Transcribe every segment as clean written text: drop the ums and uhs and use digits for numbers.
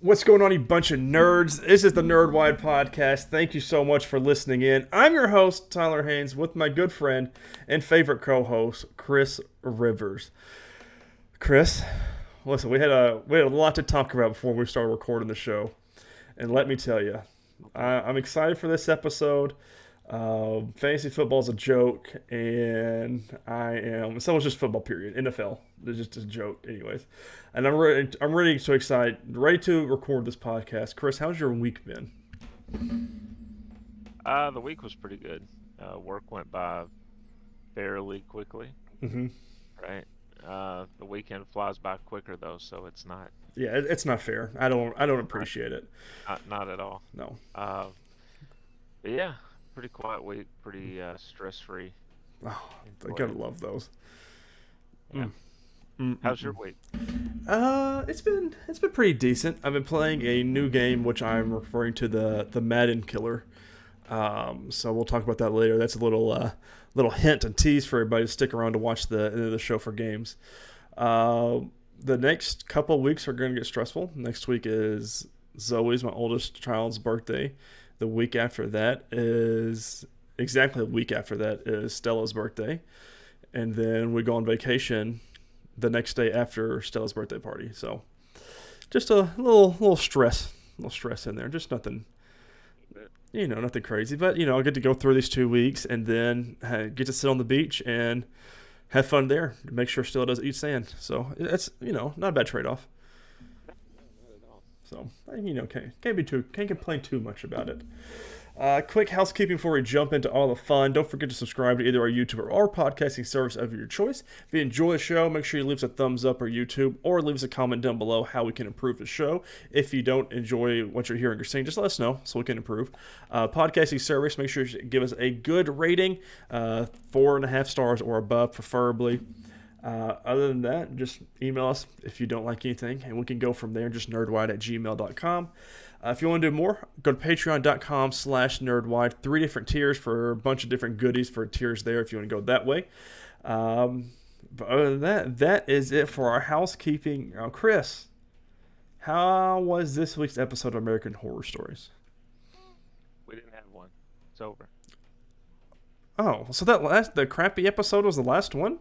What's going on, you bunch of nerds? This is the Nerdwide podcast. Thank you so much for listening in. I'm your host, Tyler Haynes, with my good friend and favorite co-host, Chris Rivers. Chris, listen, we had a lot to talk about before we started recording the show, and let me tell you, I'm excited for this episode. Fantasy football is a joke, and I am. So it's just football. Period. NFL. It's just a joke, anyways. And I'm ready to record this podcast. Chris, how's your week been? The week was pretty good. Work went by fairly quickly, Mm-hmm. right? The weekend flies by quicker though, so it's not Yeah, it's not fair. I don't not appreciate it. not at all. No. Uh, but yeah, pretty quiet week, pretty stress free. Oh, I Enjoyed gotta it. love those. Yeah. Mm. Mm, mm, How's your mm. week? It's been pretty decent. I've been playing a new game, which I'm referring to the Madden Killer. So we'll talk about that later. That's a little hint and tease for everybody to stick around to watch the end of the show for games. Uh, the next couple of weeks are going to get stressful. Next week is Zoe's, my oldest child's birthday. The week after that is exactly a week after that is Stella's birthday, and then we go on vacation the next day after Stella's birthday party. So just a little stress in there. Just nothing, nothing crazy. But I get to go through these 2 weeks and then get to sit on the beach and have fun there. Make sure Stella doesn't eat sand. So that's not a bad trade off. No, not at all. So can't complain too much about it. Quick housekeeping before we jump into all the fun. Don't forget to subscribe to either our YouTube or our podcasting service of your choice. If you enjoy the show, make sure you leave us a thumbs up or YouTube, or leave us a comment down below how we can improve the show. If you don't enjoy what you're hearing or seeing, just let us know so we can improve. Podcasting service, make sure you give us a good rating, 4.5 stars or above, preferably. Other than that, just email us if you don't like anything, and we can go from there. Just nerdwide@gmail.com. If you want to do more, go to patreon.com/nerdwide. 3 different tiers for a bunch of different goodies for tiers there if you want to go that way. But other than that, that is it for our housekeeping. Now, Chris, how was this week's episode of American Horror Stories? We didn't have one. It's over. Oh, so the crappy episode was the last one?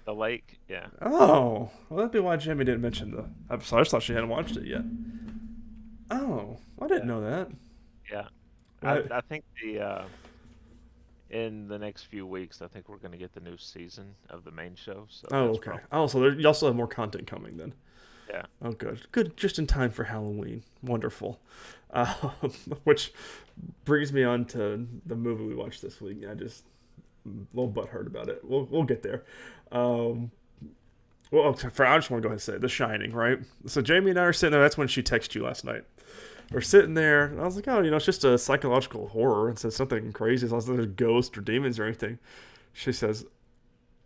The lake, yeah. Oh, well, that'd be why Jamie didn't mention the episode. I just thought she hadn't watched it yet. Oh, I didn't Yeah. know that. Yeah. I, Right. I think in the next few weeks, I think we're going to get the new season of the main show. So Oh, that's okay. probably, Oh, so you also have more content coming then. yeah. Oh, good. Good, just in time for Halloween. Wonderful. Uh, which brings me on to the movie we watched this week. I just a little butthurt about it. We'll get there. Um, I just want to go ahead and say it, The Shining, right? So Jamie and I are sitting there. That's when she texted you last night. We're sitting there, and I was like, oh, it's just a psychological horror. It says something crazy. It's not like there's ghosts or demons or anything. She says,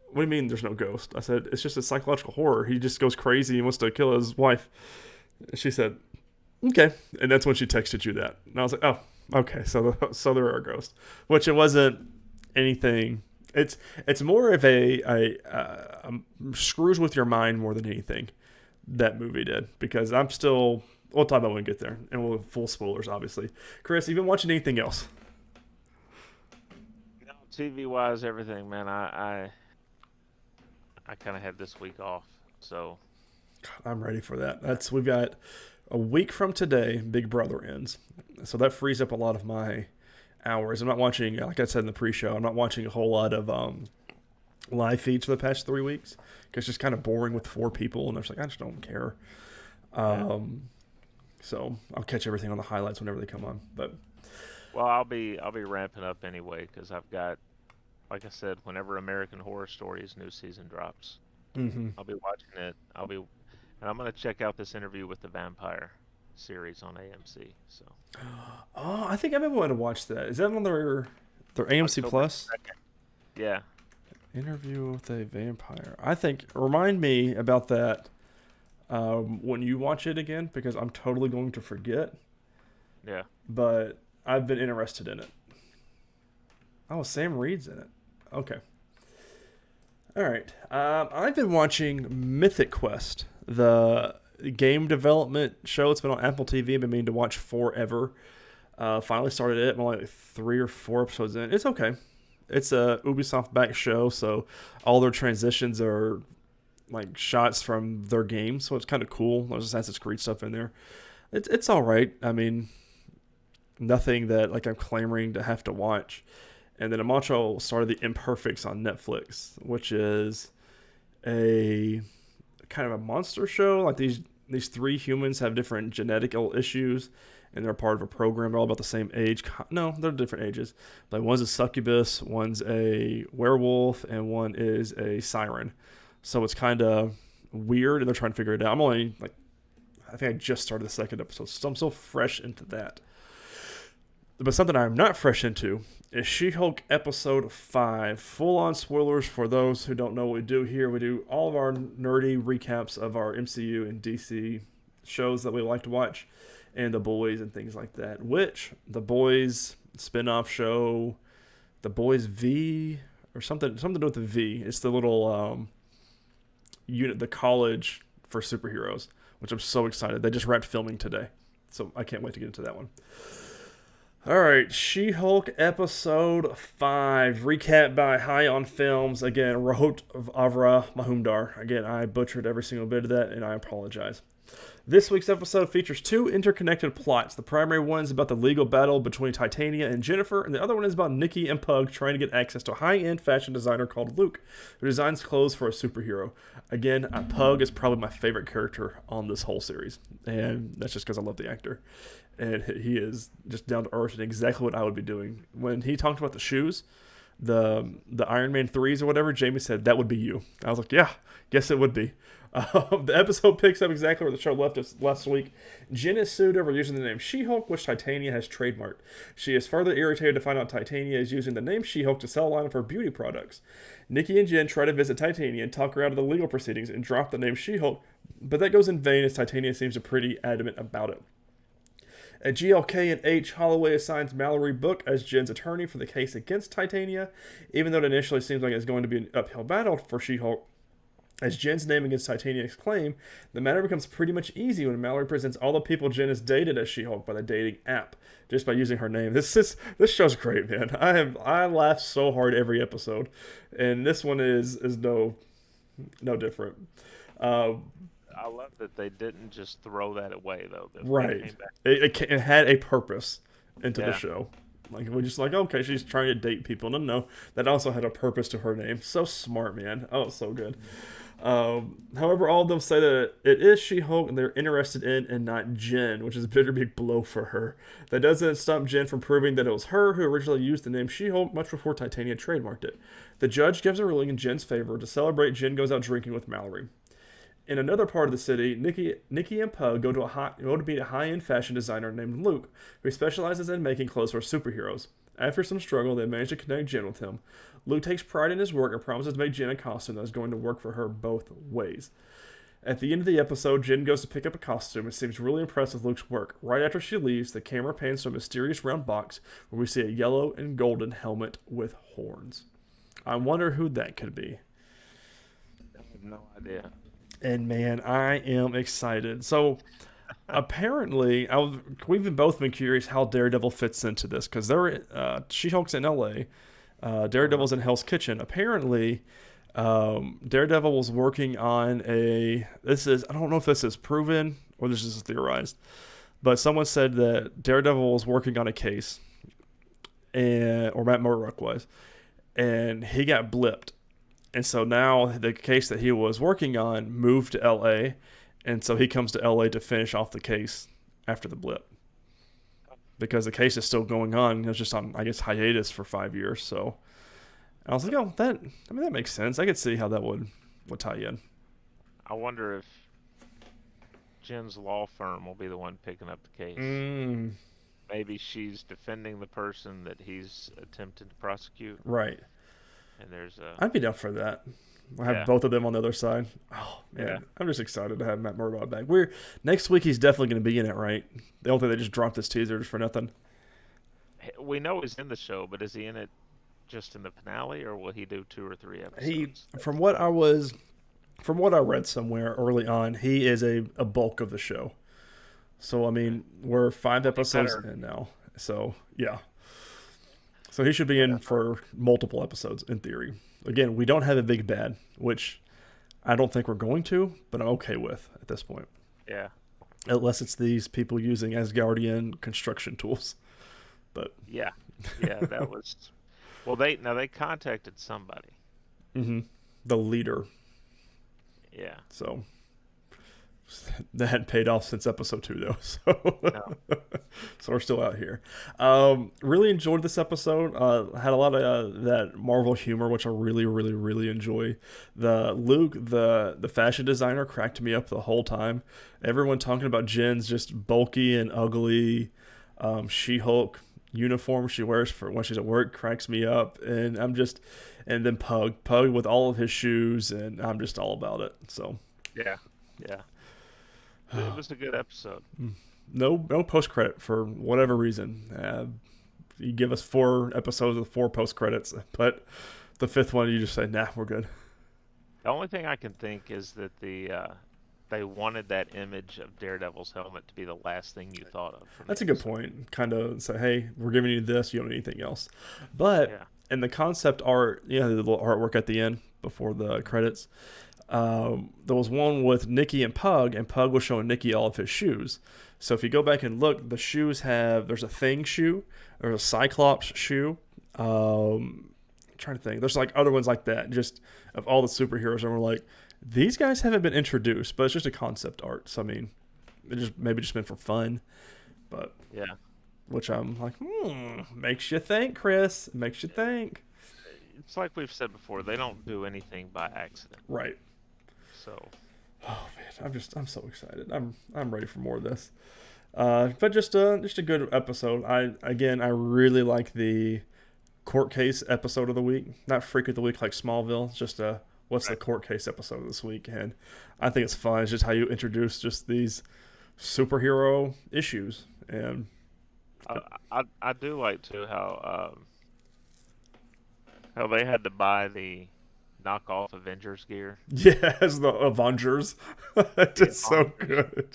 what do you mean there's no ghost? I said, it's just a psychological horror. He just goes crazy. He wants to kill his wife. She said, okay. And that's when she texted you that. And I was like, oh, okay. So there are ghosts. Which it wasn't anything. It's more of a screws with your mind more than anything that movie did. Because I'm still... We'll talk about when we get there. And we'll full spoilers, obviously. Chris, you been watching anything else? TV wise, everything, man. I kind of had this week off, so I'm ready for that. We've got a week from today, Big Brother ends. So that frees up a lot of my hours. I'm not watching, like I said in the pre-show, I'm not watching a whole lot of live feeds for the past 3 weeks because it's just kind of boring with 4 people, and I'm just like, I just don't care. yeah. So I'll catch everything on the highlights whenever they come on. But Well, I'll be ramping up anyway because I've got, like I said, whenever American Horror Stories new season drops, mm-hmm. I'll be watching it. And I'm gonna check out this interview with the vampire series on AMC. So Oh, I think I've been wanting to watch that. Is that on their AMC October Plus? 2nd. Yeah, Interview with a Vampire. I think remind me about that when you watch it again because I'm totally going to forget. yeah. But I've been interested in it. Oh, Sam Reed's in it. Okay. All right. I've been watching Mythic Quest, the game development show. It's been on Apple TV. I've been meaning to watch forever. Finally started it. I'm only like 3 or 4 episodes in. It's okay. It's a Ubisoft backed show, so all their transitions are like shots from their games, so it's kind of cool. There's Assassin's Creed stuff in there. It's all right. I mean, nothing that like I'm clamoring to have to watch. And then Amacho started The Imperfects on Netflix, which is a kind of a monster show. Like these 3 humans have different genetical issues, and they're part of a program. They're all about the same age. No, they're different ages. Like one's a succubus, one's a werewolf, and one is a siren. So it's kind of weird, and they're trying to figure it out. I think I just started the 2nd episode, so I'm so fresh into that. But something I'm not fresh into is She-Hulk episode 5. Full-on spoilers for those who don't know what we do here. We do all of our nerdy recaps of our MCU and DC shows that we like to watch, and The Boys and things like that. Which, The Boys spin-off show, The Boys V, or something to do with the V. It's the little unit, the college for superheroes, which I'm so excited. They just wrapped filming today, so I can't wait to get into that one. Alright, She-Hulk episode 5, recap by High on Films. Again, Rohot Avra Mahumdar. Again, I butchered every single bit of that, and I apologize. This week's episode features 2 interconnected plots. The primary one is about the legal battle between Titania and Jennifer, and the other one is about Nikki and Pug trying to get access to a high-end fashion designer called Luke, who designs clothes for a superhero. Again, Pug is probably my favorite character on this whole series, and that's just because I love the actor. And he is just down to earth and exactly what I would be doing. When he talked about the shoes, the Iron Man 3s or whatever, Jamie said, that would be you. I was like, yeah, guess it would be. The episode picks up exactly where the show left us last week. Jen is sued over using the name She-Hulk, which Titania has trademarked. She is further irritated to find out Titania is using the name She-Hulk to sell a line of her beauty products. Nikki and Jen try to visit Titania and talk her out of the legal proceedings and drop the name She-Hulk, but that goes in vain as Titania seems pretty adamant about it. At GLK and H, Holloway assigns Mallory Book as Jen's attorney for the case against Titania, even though it initially seems like it's going to be an uphill battle for She-Hulk. As Jen's name against Titania's claim, the matter becomes pretty much easy when Mallory presents all the people Jen has dated as She-Hulk by the dating app, just by using her name. This show's great, man. I laugh so hard every episode, and this one is no different. I love that they didn't just throw that away, though. Right. It had a purpose into the show. Like, we're just like, okay, she's trying to date people. No, that also had a purpose to her name. So smart, man. Oh, so good. However, all of them say that it is She-Hulk and they're interested in and not Jen, which is a bitter big blow for her. That doesn't stop Jen from proving that it was her who originally used the name She-Hulk much before Titania trademarked it. The judge gives a ruling in Jen's favor. To celebrate, Jen goes out drinking with Mallory. In another part of the city, Nikki and Pug go to meet a high-end fashion designer named Luke, who specializes in making clothes for superheroes. After some struggle, they manage to connect Jen with him. Luke takes pride in his work and promises to make Jen a costume that is going to work for her both ways. At the end of the episode, Jen goes to pick up a costume and seems really impressed with Luke's work. Right after she leaves, the camera pans to a mysterious round box where we see a yellow and golden helmet with horns. I wonder who that could be. I have no idea. And man, I am excited. So apparently, we've both been curious how Daredevil fits into this, because She-Hulk's in LA, Daredevil's in Hell's Kitchen. Apparently, Daredevil was working on I don't know if this is proven or this is theorized, but someone said that Daredevil was working on a case, or Matt Murdock was, and he got blipped. And so now the case that he was working on moved to L.A., and so he comes to L.A. to finish off the case after the blip. Because the case is still going on. It was just on, I guess, hiatus for 5 years. So I was like, oh, that makes sense. I could see how that would tie in. I wonder if Jen's law firm will be the one picking up the case. Maybe she's defending the person that he's attempted to prosecute. Right. And I'd be down for that. We'll have both of them on the other side. Oh, man. Yeah. I'm just excited to have Matt Murdock back. Next week, he's definitely going to be in it, right? The only thing, they just dropped this teaser just for nothing. We know he's in the show, but is he in it just in the finale, or will he do 2 or 3 episodes? From what I was from what I read somewhere early on, he is a bulk of the show. So, I mean, we're 5 episodes in now. So, yeah. So he should be in for multiple episodes, in theory. Again, we don't have a big bad, which I don't think we're going to, but I'm okay with at this point. Yeah. Unless it's these people using Asgardian construction tools. But yeah, that was... Well, they contacted somebody. Mm-hmm. The leader. Yeah. So that hadn't paid off since episode 2, though. So, No. So we're still out here. Really enjoyed this episode. Had a lot of that Marvel humor, which I really, really, really enjoy. The Luke, the fashion designer, cracked me up the whole time. Everyone talking about Jen's just bulky and ugly She-Hulk uniform she wears for when she's at work cracks me up, and and then Pug with all of his shoes, and I'm just all about it. So yeah, it was a good episode. No post credit for whatever reason. You give us 4 episodes with 4 post credits, but the 5th one you just say, nah, we're good. The only thing I can think is that they wanted that image of Daredevil's helmet to be the last thing you thought of. That's a good point. Kind of say, hey, we're giving you this, you don't need anything else. But in the concept art, the little artwork at the end before the credits, there was one with Nikki and Pug was showing Nikki all of his shoes. So if you go back and look, the shoes there's a Thing shoe, there's a Cyclops shoe. I'm trying to think. There's like other ones like that, just of all the superheroes, and we're like, these guys haven't been introduced, but it's just a concept art. So I mean, it just maybe just been for fun, but which I'm like, makes you think, Chris. It makes you think. It's like we've said before, they don't do anything by accident. Right. So. Oh man, I'm so excited. I'm ready for more of this. But just a good episode. I really like the court case episode of the week. Not Freak of the Week like Smallville. It's just what's the court case episode of this week, and I think it's fun. It's just how you introduce just these superhero issues, and I do like too how they had to buy the knockoff Avengers gear. Yes, the Avengers. It's so good.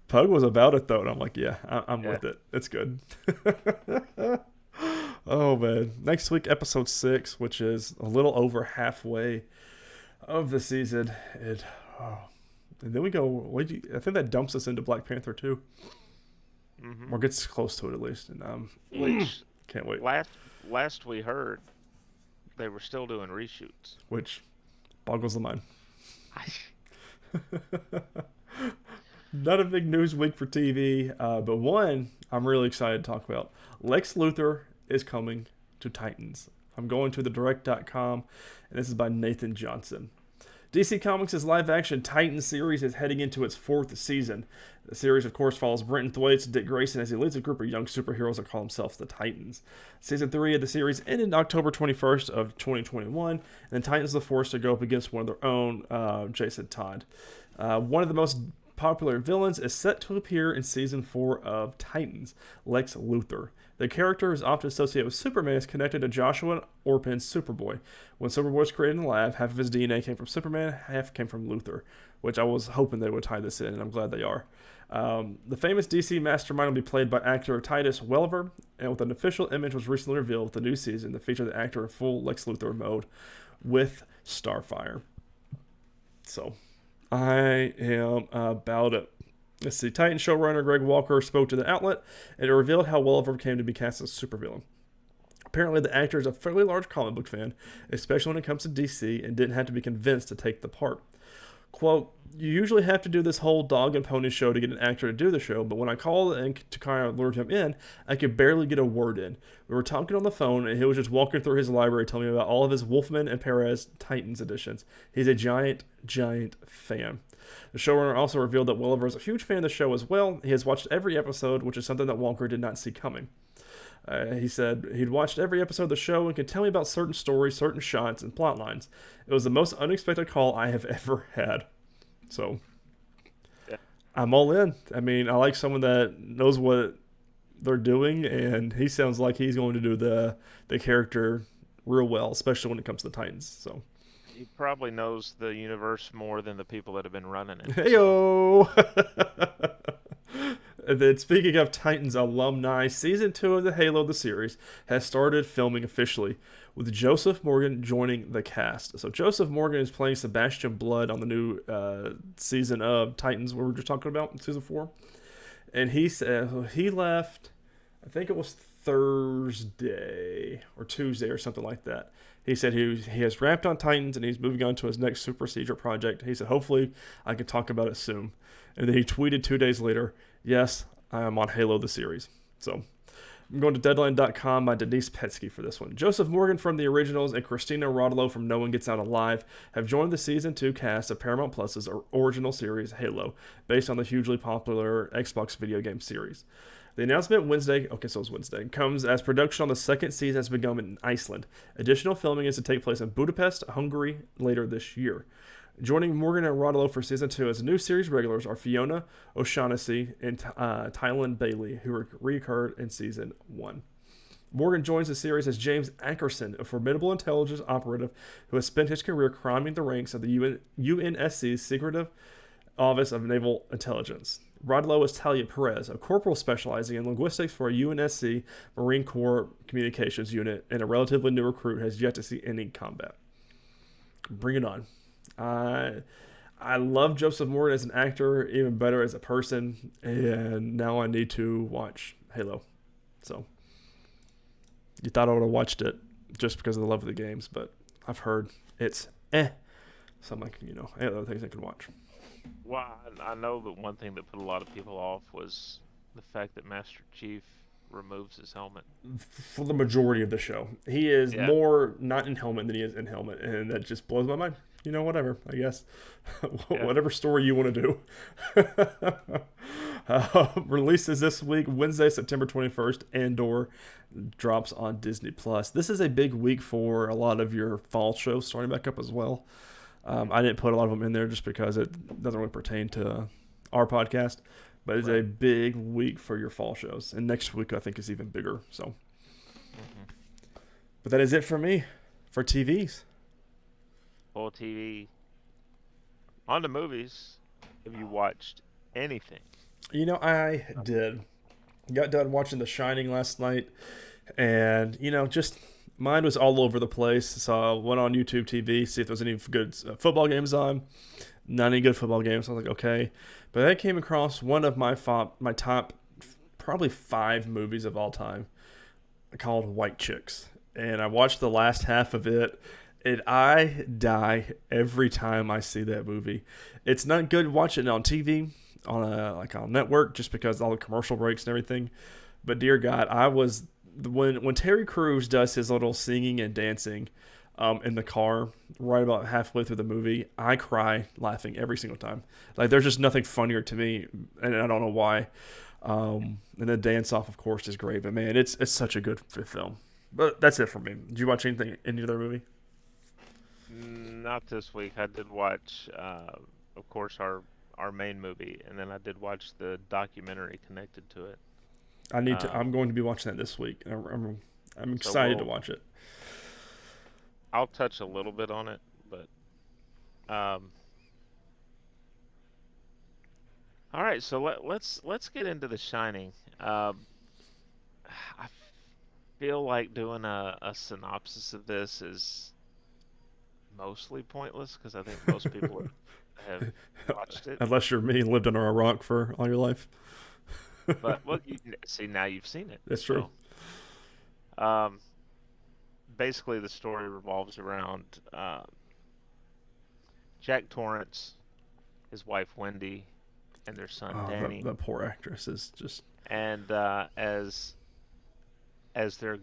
Pug was about it though, and I'm like, I'm with it. It's good. Oh man! Next week, episode 6, which is a little over halfway of the season, and then we go. I think that dumps us into Black Panther 2, or gets close to it at least, and which can't wait. Last we heard, they were still doing reshoots, which boggles the mind. Not a big news week for TV, but one I'm really excited to talk about. Lex Luthor is coming to Titans. I'm going to thedirect.com, and this is by Nathan Johnson. DC Comics' live-action Titans series is heading into its 4th season. The series, of course, follows Brenton Thwaites and Dick Grayson as he leads a group of young superheroes that call themselves the Titans. Season 3 of the series ended October 21st of 2021, and the Titans are forced to go up against one of their own, Jason Todd. One of the most popular villains is set to appear in Season 4 of Titans, Lex Luthor. The character is often associated with Superman is connected to Joshua Orpin's Superboy. When Superboy was created in the lab, half of his DNA came from Superman, half came from Luthor, which I was hoping they would tie this in, and I'm glad they are. The famous DC mastermind will be played by actor Titus Welliver, and with an official image was recently revealed with the new season that featured the actor in full Lex Luthor mode with Starfire. So, I am about it. Let's see. Titan showrunner Greg Walker spoke to the outlet, and it revealed how Welliver came to be cast as a supervillain. Apparently, the actor is a fairly large comic book fan, especially when it comes to DC, and didn't have to be convinced to take the part. Quote, you usually have to do this whole dog and pony show to get an actor to do the show, but when I called and to kind of lured him in, I could barely get a word in. We were talking on the phone, and he was just walking through his library telling me about all of his Wolfman and Perez Titans editions. He's a giant, giant fan. The showrunner also revealed that Welliver is a huge fan of the show as well. He has watched every episode, which is something that Walker did not see coming. He said he'd watched every episode of the show and could tell me about certain stories, certain shots, and plot lines. It was the most unexpected call I have ever had. So, I'm all in. I mean, I like someone that knows what they're doing, and he sounds like he's going to do the character real well, especially when it comes to the Titans. So, He probably knows the universe more than the people that have been running it. So Heyo. And then, speaking of Titans alumni, season 2 of the Halo the series has started filming officially, with Joseph Morgan joining the cast. So Joseph Morgan is playing Sebastian Blood on the new season of Titans, we were just talking about in season 4. And he said he left, I think it was Thursday or Tuesday or something like that. He said he has wrapped on Titans and he's moving on to his next super procedure project. He said, hopefully I can talk about it soon. And then he tweeted 2 days later, yes, I am on Halo the series. So I'm going to Deadline.com by Denise Petsky for this one. Joseph Morgan from the originals and Christina Rodolo from No One Gets Out Alive have joined the season 2 cast of Paramount Plus's original series Halo, based on the hugely popular Xbox video game series. The announcement Wednesday, okay, so it's Wednesday, comes as production on the second season has begun in Iceland. Additional filming is to take place in Budapest, Hungary, later this year. Joining Morgan and Rodolo for season 2 as new series regulars are Fiona O'Shaughnessy and Tylen Bailey, who recurred in season 1. Morgan joins the series as James Ackerson, a formidable intelligence operative who has spent his career climbing the ranks of the UNSC's Secretive Office of Naval Intelligence. Rodolo is Talia Perez, a corporal specializing in linguistics for a UNSC Marine Corps communications unit, and a relatively new recruit has yet to see any combat. Bring it on. I love Joseph Morgan as an actor, even better as a person, and now I need to watch Halo. So, you thought I would have watched it just because of the love of the games, but I've heard it's So I'm like, I have other things I can watch. well, I know that one thing that put a lot of people off was the fact that Master Chief removes his helmet. For the majority of the show, he is more not in helmet than he is in helmet, and that just blows my mind. Whatever, I guess. Whatever story you want to do. Releases this week, Wednesday, September 21st, Andor drops on Disney+. This is a big week for a lot of your fall shows starting back up as well. I didn't put a lot of them in there just because it doesn't really pertain to our podcast, but it's a big week for your fall shows. And next week, I think, is even bigger. So, But that is it for me for TVs. Full TV. On to movies. Have you watched anything? I did. Got done watching The Shining last night, and just mine was all over the place. So I went on YouTube TV, see if there was any good football games on. Not any good football games. So I was like, okay. But then I came across one of my top probably 5 movies of all time called White Chicks, and I watched the last half of it. And I die every time I see that movie. It's not good watching it on TV, on a network, just because all the commercial breaks and everything. But dear God, I was when Terry Crews does his little singing and dancing in the car right about halfway through the movie, I cry laughing every single time. Like, there's just nothing funnier to me, and I don't know why. And the dance off, of course, is great. But man, it's such a good film. But that's it for me. Did you watch any other movie? Not this week. I did watch, of course, our main movie, and then I did watch the documentary connected to it. I'm going to be watching that this week. I'm excited to watch it. I'll touch a little bit on it, but all right. So let's get into The Shining. I feel like doing a synopsis of this is mostly pointless because I think most people have watched it. Unless you're me and lived under a rock for all your life. But see, now you've seen it. That's true. So, basically, the story revolves around Jack Torrance, his wife Wendy, and their son Danny. The poor actress is just. And as they're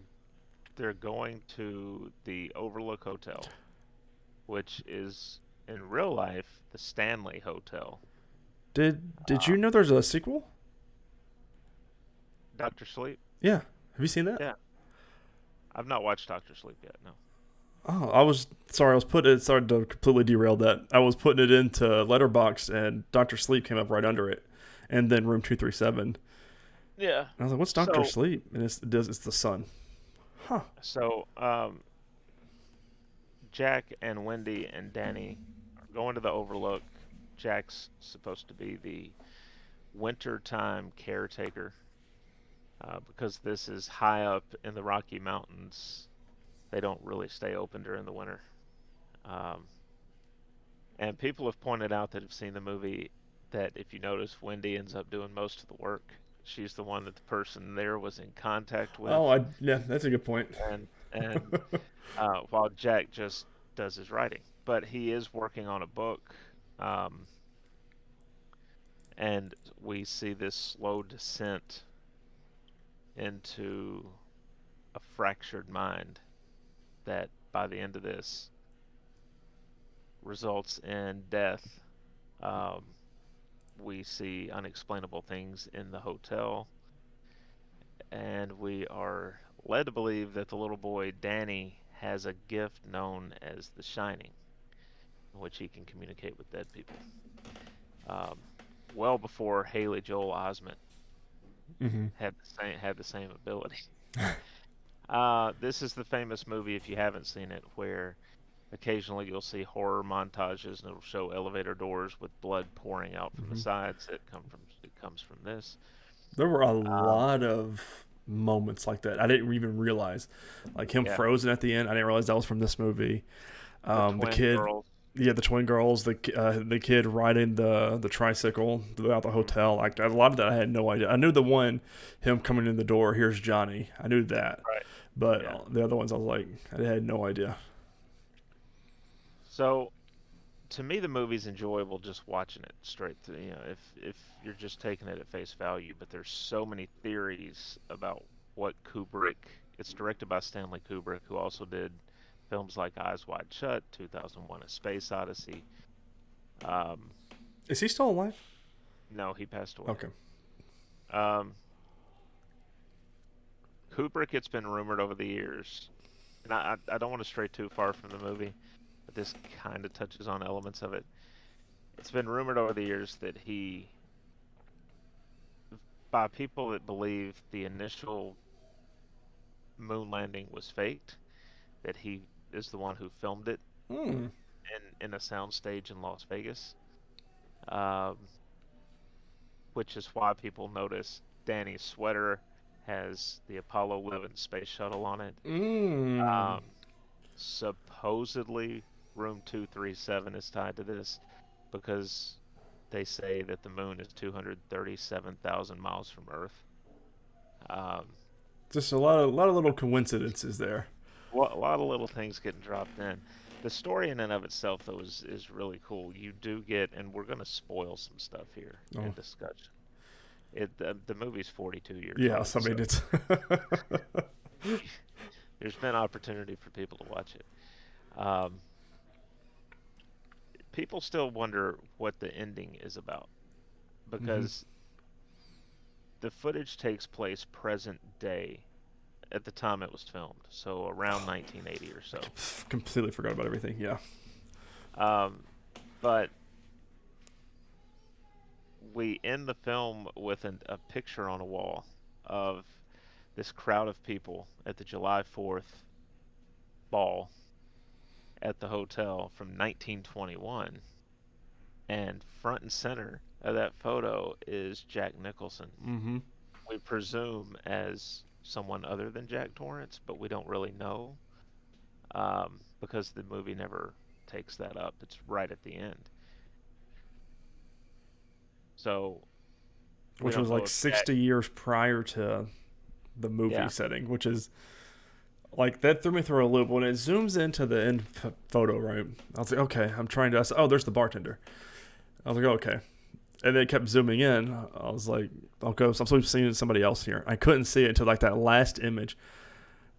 going to the Overlook Hotel, which is in real life the Stanley Hotel. Did you know there's a sequel? Dr. Sleep? Yeah. Have you seen that? Yeah. I've not watched Dr. Sleep yet, no. Oh, I was sorry to completely derail that. I was putting it into Letterboxd and Dr. Sleep came up right under it. And then Room 237. Yeah. And I was like, what's Dr. Sleep? And it's the son. Huh. So, Jack and Wendy and Danny are going to the Overlook. Jack's supposed to be the wintertime caretaker because this is high up in the Rocky Mountains. They don't really stay open during the winter. Um, and people have pointed out that have seen the movie that if you notice, Wendy ends up doing most of the work. She's the one that the person there was in contact with, Yeah, that's a good point. and while Jack just does his writing. But he is working on a book, um, and we see this slow descent into a fractured mind that by the end of this results in death. Um, we see unexplainable things in the hotel, and we are led to believe that the little boy Danny has a gift known as the Shining, in which he can communicate with dead people. Um, well before Haley Joel Osment Mm-hmm. had the same ability. This is the famous movie, if you haven't seen it, where occasionally you'll see horror montages and it'll show elevator doors with blood pouring out from the Mm-hmm. sides. It comes from this. There were a Um, lot of moments like that. I didn't even realize, like him yeah, frozen at the end. I didn't realize that was from this movie. the The twin kid, girls. yeah, the twin girls, the kid riding the tricycle throughout the Mhm. hotel. Like a lot of that, I had no idea. I knew the one, him coming in the door. Here's Johnny. I knew that, Right. but Yeah. the other ones, I was like, I had no idea. So to me, the movie's enjoyable just watching it straight through. If you're just taking it at face value, but there's so many theories about what Kubrick. It's directed by Stanley Kubrick, who also did films like Eyes Wide Shut, 2001: A Space Odyssey. Um, Is he still alive? no, he passed away. Okay. Um, Kubrick, it's been rumored over the years, and I don't want to stray too far from the movie, but this kind of touches on elements of it. It's been rumored over the years that by people that believe the initial moon landing was faked, that he is the one who filmed it Hmm. in a soundstage in Las Vegas, um, which is why people notice Danny's sweater has the Apollo 11 space shuttle on it. Hmm. Um, Supposedly, room 237 is tied to this because they say that the moon is 237,000 miles from Earth. Um, Just a lot of little coincidences there. a lot of little things getting dropped in. The story in and of itself, though, is really cool. You do get, and we're going to spoil some stuff here Oh. in discussion. The movie's 42 years Yeah, old, so I so mean it's. there's been opportunity for people to watch it. Um, People still wonder what the ending is about Mhm. because the footage takes place present day at the time it was filmed, so around 1980 or so. Completely forgot about everything. Yeah. Um, but we end the film with a picture on a wall of this crowd of people at the July 4th ball at the hotel from 1921, and front and center of that photo is Jack Nicholson. Mm-hmm. We presume as someone other than Jack Torrance, but we don't really know because the movie never takes that up. It's right at the end. So we Which don't was know like if Jack. 60 years prior to the movie Yeah, setting, which is like that threw me through a loop when it zooms into the end photo. Right, I was like, okay, I'm trying to. Oh, there's the bartender. I was like, okay, and then it kept zooming in. I was like, okay, so I'm supposed to be seeing somebody else here. I couldn't see it until like that last image,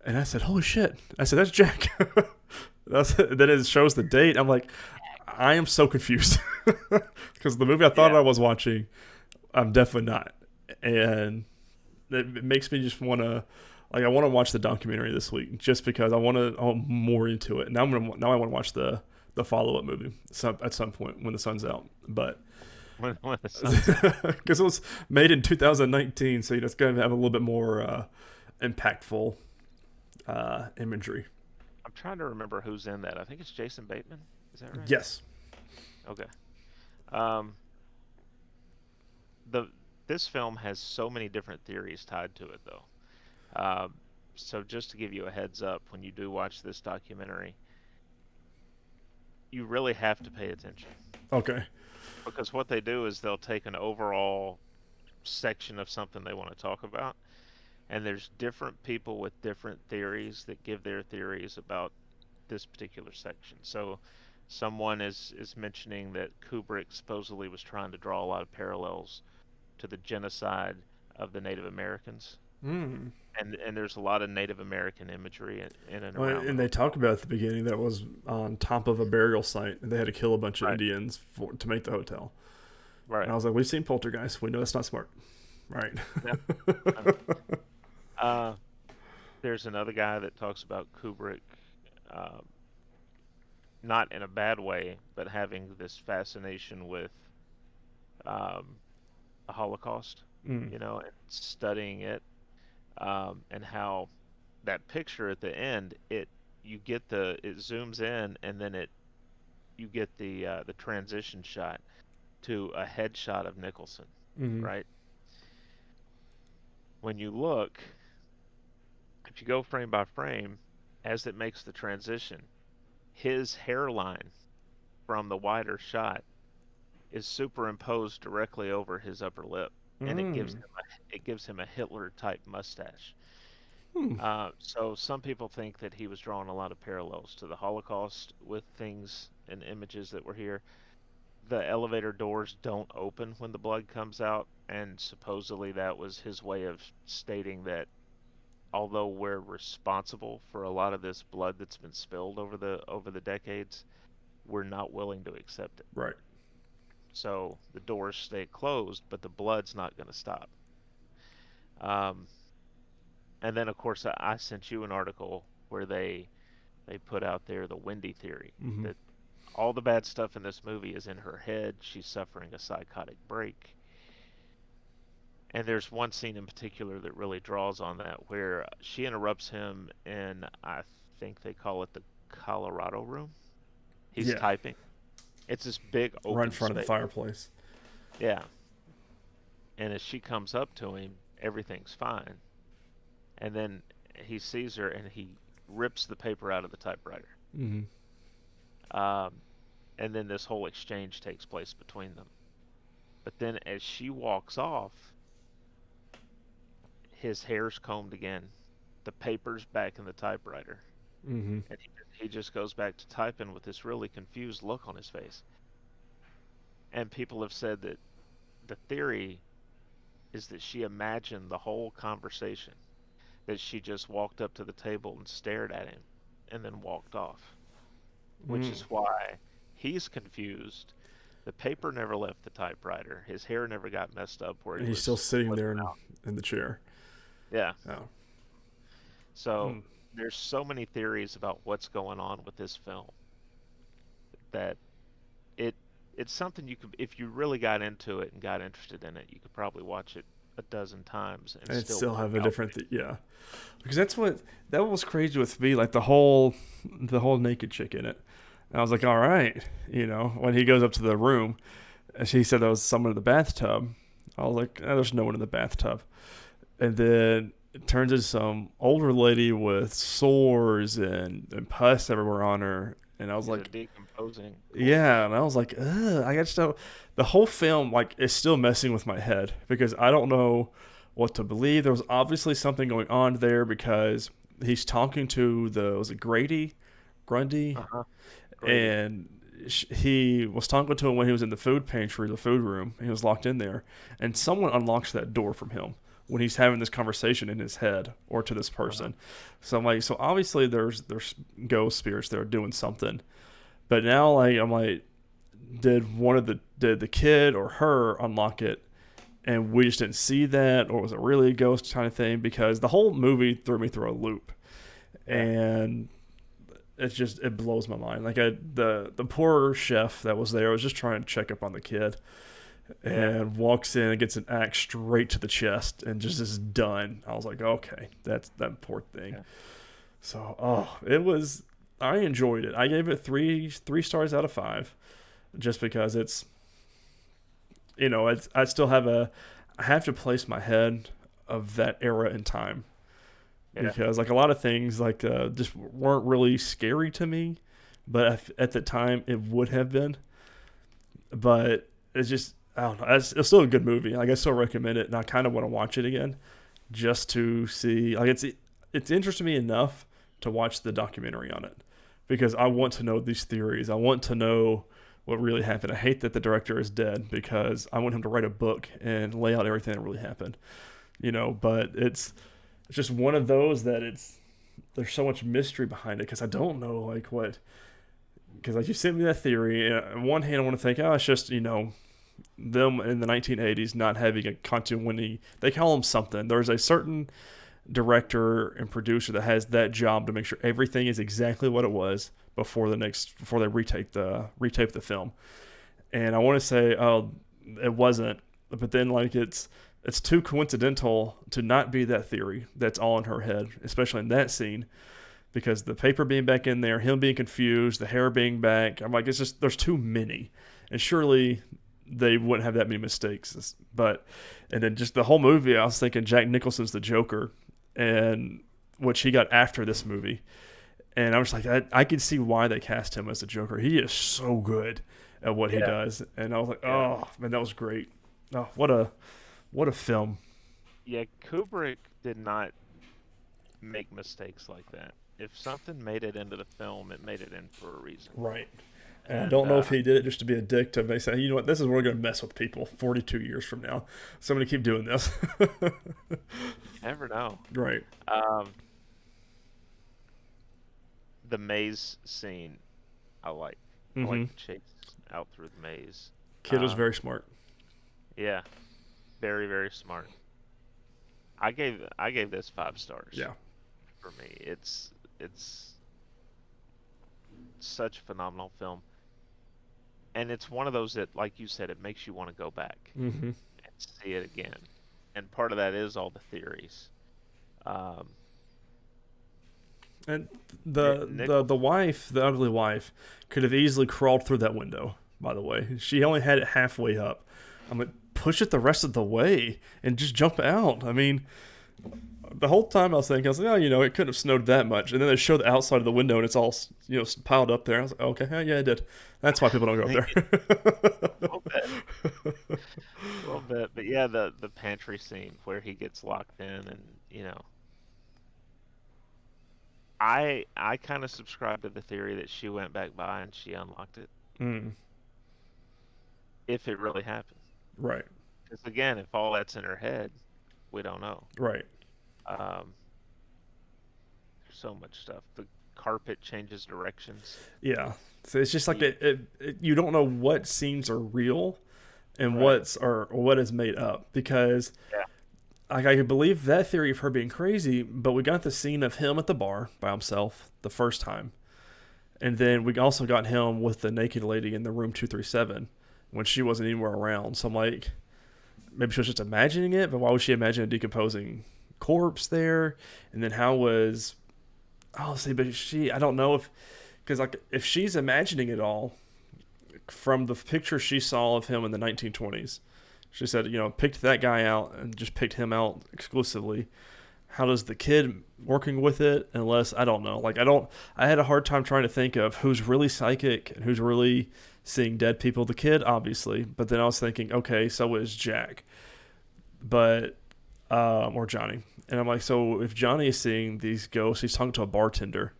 and I said, holy shit! I said, that's Jack. Then it shows the date. I'm like, I am so confused because the movie I thought yeah. I was watching, I'm definitely not, and it makes me just want to like I want to watch the documentary this week just because I want to more into it. Now I want to watch the follow up movie at some point when the sun's out, but When the sun's out. because it was made in 2019, so it's going to have a little bit more impactful imagery. I'm I'm trying to remember who's in that. I think it's Jason Bateman. Is that right? Yes. Okay. Um, the this film has so many different theories tied to it, though. Um, so just to give you a heads up, when you do watch this documentary, you really have to pay attention Okay. because what they do is they'll take an overall section of something they want to talk about, and there's different people with different theories that give their theories about this particular section. So someone is mentioning that Kubrick supposedly was trying to draw a lot of parallels to the genocide of the Native Americans. Mm. And there's a lot of Native American imagery in and Well, around the and they hotel. talked about at the beginning that was on top of a burial site, and they had to kill a bunch of Right. Indians to make the hotel. And Right. I was like, we've seen Poltergeist. We know that's not smart. Right. Yeah. Uh, uh, there's another guy that talks about Kubrick, uh, not in a bad way, but having this fascination with um, the Holocaust, Mm. and studying it, and how that picture at the end, it zooms in, and then you get the transition shot to a headshot of Nicholson, Mm. right? When you look, if you go frame by frame, as it makes the transition, his hairline from the wider shot is superimposed directly over his upper lip, and Mm. it gives him a Hitler type mustache. Hmm. So some people think that he was drawing a lot of parallels to the Holocaust with things and images that were here. The elevator doors don't open when the blood comes out, and supposedly that was his way of stating that although we're responsible for a lot of this blood that's been spilled over the decades, we're not willing to accept it. Right. So the doors stay closed, but the blood's not going to stop. Um, and then, of course, I sent you an article where they put out there the Wendy theory Mm-hmm. that all the bad stuff in this movie is in her head. She's suffering a psychotic break. And there's one scene in particular that really draws on that where she interrupts him in, I think they call it the Colorado room. He's Yeah. typing. It's this big Right in open front of the space. fireplace. Yeah. And as she comes up to him, everything's fine. And then he sees her and he rips the paper out of the typewriter. Mm-hmm. Um, and then this whole exchange takes place between them. But then as she walks off, his hair's combed again. The paper's back in the typewriter. Mm-hmm. And he just goes back to typing with this really confused look on his face. And people have said that the theory is that she imagined the whole conversation, that she just walked up to the table and stared at him and then walked off, which Mm. is why he's confused. The paper never left the typewriter. His hair never got messed up where And he he's still was sitting flipping there out. in the chair. Yeah. Oh. So Mm. there's so many theories about what's going on with this film that it it's something you could, if you really got into it and got interested in it, you could probably watch it a dozen times and And it still still walk have a out. different, yeah. Because that was crazy with me, like the whole naked chick in it. And I was like, all right, when he goes up to the room, and she said there was someone in the bathtub. I was like, there's no one in the bathtub. And then it turns into some older lady with sores and pus everywhere on her. And I was She's a like, decomposing corpse. yeah. And I was like, ugh, I just don't. The whole film, like, is still messing with my head because I don't know what to believe. There was obviously something going on there because he's talking to was it Grundy? Uh-huh. Grady. And he was talking to him when he was in the food pantry, the food room. He was locked in there, and someone unlocks that door from him when he's having this conversation in his head or to this Uh-huh. person. So I'm like, so obviously there's ghost spirits that are doing something. But now, like, I'm like, did the kid or her unlock it? And we just didn't see that, or was it really a ghost kind of thing? Because the whole movie threw me through a loop, Yeah. and it blows my mind. Like the poor chef that was there was just trying to check up on the kid, Yeah. and walks in and gets an axe straight to the chest and just is done. I was like, okay, that's that poor thing. Yeah. So it was. I enjoyed it. I gave it three stars out of five, just because it's I still have I have to place my head of that era in time, Yeah. because like a lot of things like just weren't really scary to me, but at the time it would have been. But it's just, I don't know. It's still a good movie. Like, I still recommend it, and I kind of want to watch it again just to see. Like, it's interesting me enough to watch the documentary on it, because I want to know these theories. I want to know what really happened. I hate that the director is dead, because I want him to write a book and lay out everything that really happened. But it's just one of those that there's so much mystery behind it, because I don't know like what. Because like you sent me that theory, and on one hand I want to think, oh, it's just them in the 1980s not having a continuity. They call them something. There's a certain director and producer that has that job to make sure everything is exactly what it was before they retape the film. And I want to say, oh, it wasn't, but then like it's too coincidental to not be that theory that's all in her head, especially in that scene, because the paper being back in there, him being confused, the hair being back. I'm like, it's just, there's too many, and surely they wouldn't have that many mistakes. But and then just the whole movie, I was thinking Jack Nicholson's the Joker, and which he got after this movie, and I was like, I can see why they cast him as the Joker. He is so good at what he Yeah. does, and I was like, Yeah. oh man, that was great. Oh, what a film. Yeah, Kubrick did not make mistakes like that. If something made it into the film, it made it in for a reason. Right. And I And don't know if he did it just to be a dick to say, you know what, this is where we're going to mess with people 42 years from now. So I'm going to keep doing this. you never know. Right. Um, the maze scene, I like. I Mm-hmm. like the chase out through the maze. Kid was Um, very smart. yeah, very very smart. I gave this 5 stars Yeah. for me. It's such a phenomenal film, and it's one of those that, like you said, it makes you want to go back Mm-hmm. and see it again. And part of that is all the theories. Um, And Nick, the wife, the ugly wife, could have easily crawled through that window, by the way. She only had it halfway up. I'm like, push it the rest of the way and just jump out. I mean, the whole time I was thinking, I was like, oh, it couldn't have snowed that much. And then they show the outside of the window and it's all, piled up there. I was like, okay, yeah, it did. That's why people don't go up maybe a little bit, there. a little bit, but yeah, the pantry scene where he gets locked in, and I kind of subscribe to the theory that she went back by and she unlocked it, Mm, if it really happened. right, Because again, if all that's in her head, we don't know. right. Um, there's so much stuff. The carpet changes directions. Yeah. So it's just like Y- you don't know what scenes are real and Right. what is made up, because Yeah. like I could believe that theory of her being crazy, but we got the scene of him at the bar by himself the first time, and then we also got him with the naked lady in the room 237 when she wasn't anywhere around. So I'm like, maybe she was just imagining it, but why would she imagine a decomposing corpse there? And then how was, oh, see, but I don't know if, because like if she's imagining it all from the picture she saw of him in the 1920s, she said, picked that guy out and just picked him out exclusively. How does the kid working with it? Unless, I don't know. Like I had a hard time trying to think of who's really psychic and who's really seeing dead people. The kid, obviously, but then I was thinking, okay, so is Jack, but or Johnny. And I'm like, so if Johnny is seeing these ghosts, he's talking to a bartender,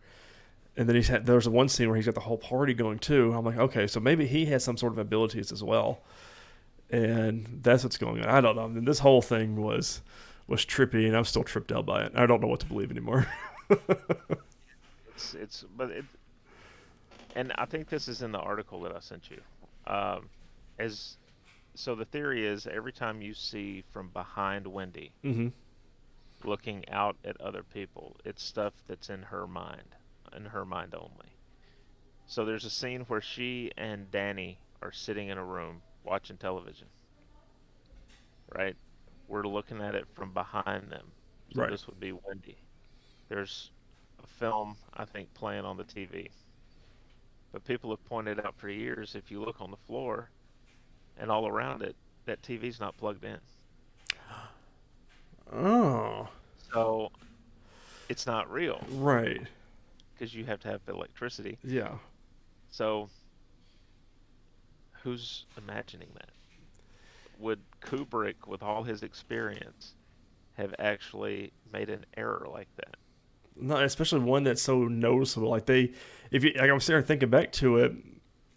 and then there's one scene where he's got the whole party going too. I'm like, okay, so maybe he has some sort of abilities as well, and that's what's going on. I don't know. I mean, this whole thing was trippy, and I'm still tripped out by it. I don't know what to believe anymore. But and I think this is in the article that I sent you. Um, as so the theory is every time you see from behind Wendy Mm-hmm. looking out at other people, it's stuff that's in her mind only. So there's a scene where she and Danny are sitting in a room watching television, right? We're looking at it from behind them. So Right. this would be Wendy. There's a film, I think, playing on the TV. But people have pointed out for years, if you look on the floor and all around it, that TV's not plugged in. Oh, So it's not real right. because you have to have electricity. Yeah. So who's imagining that? Would Kubrick, with all his experience, have actually made an error like that? No, especially one that's so noticeable. Like if you, like, I'm sitting there thinking back to it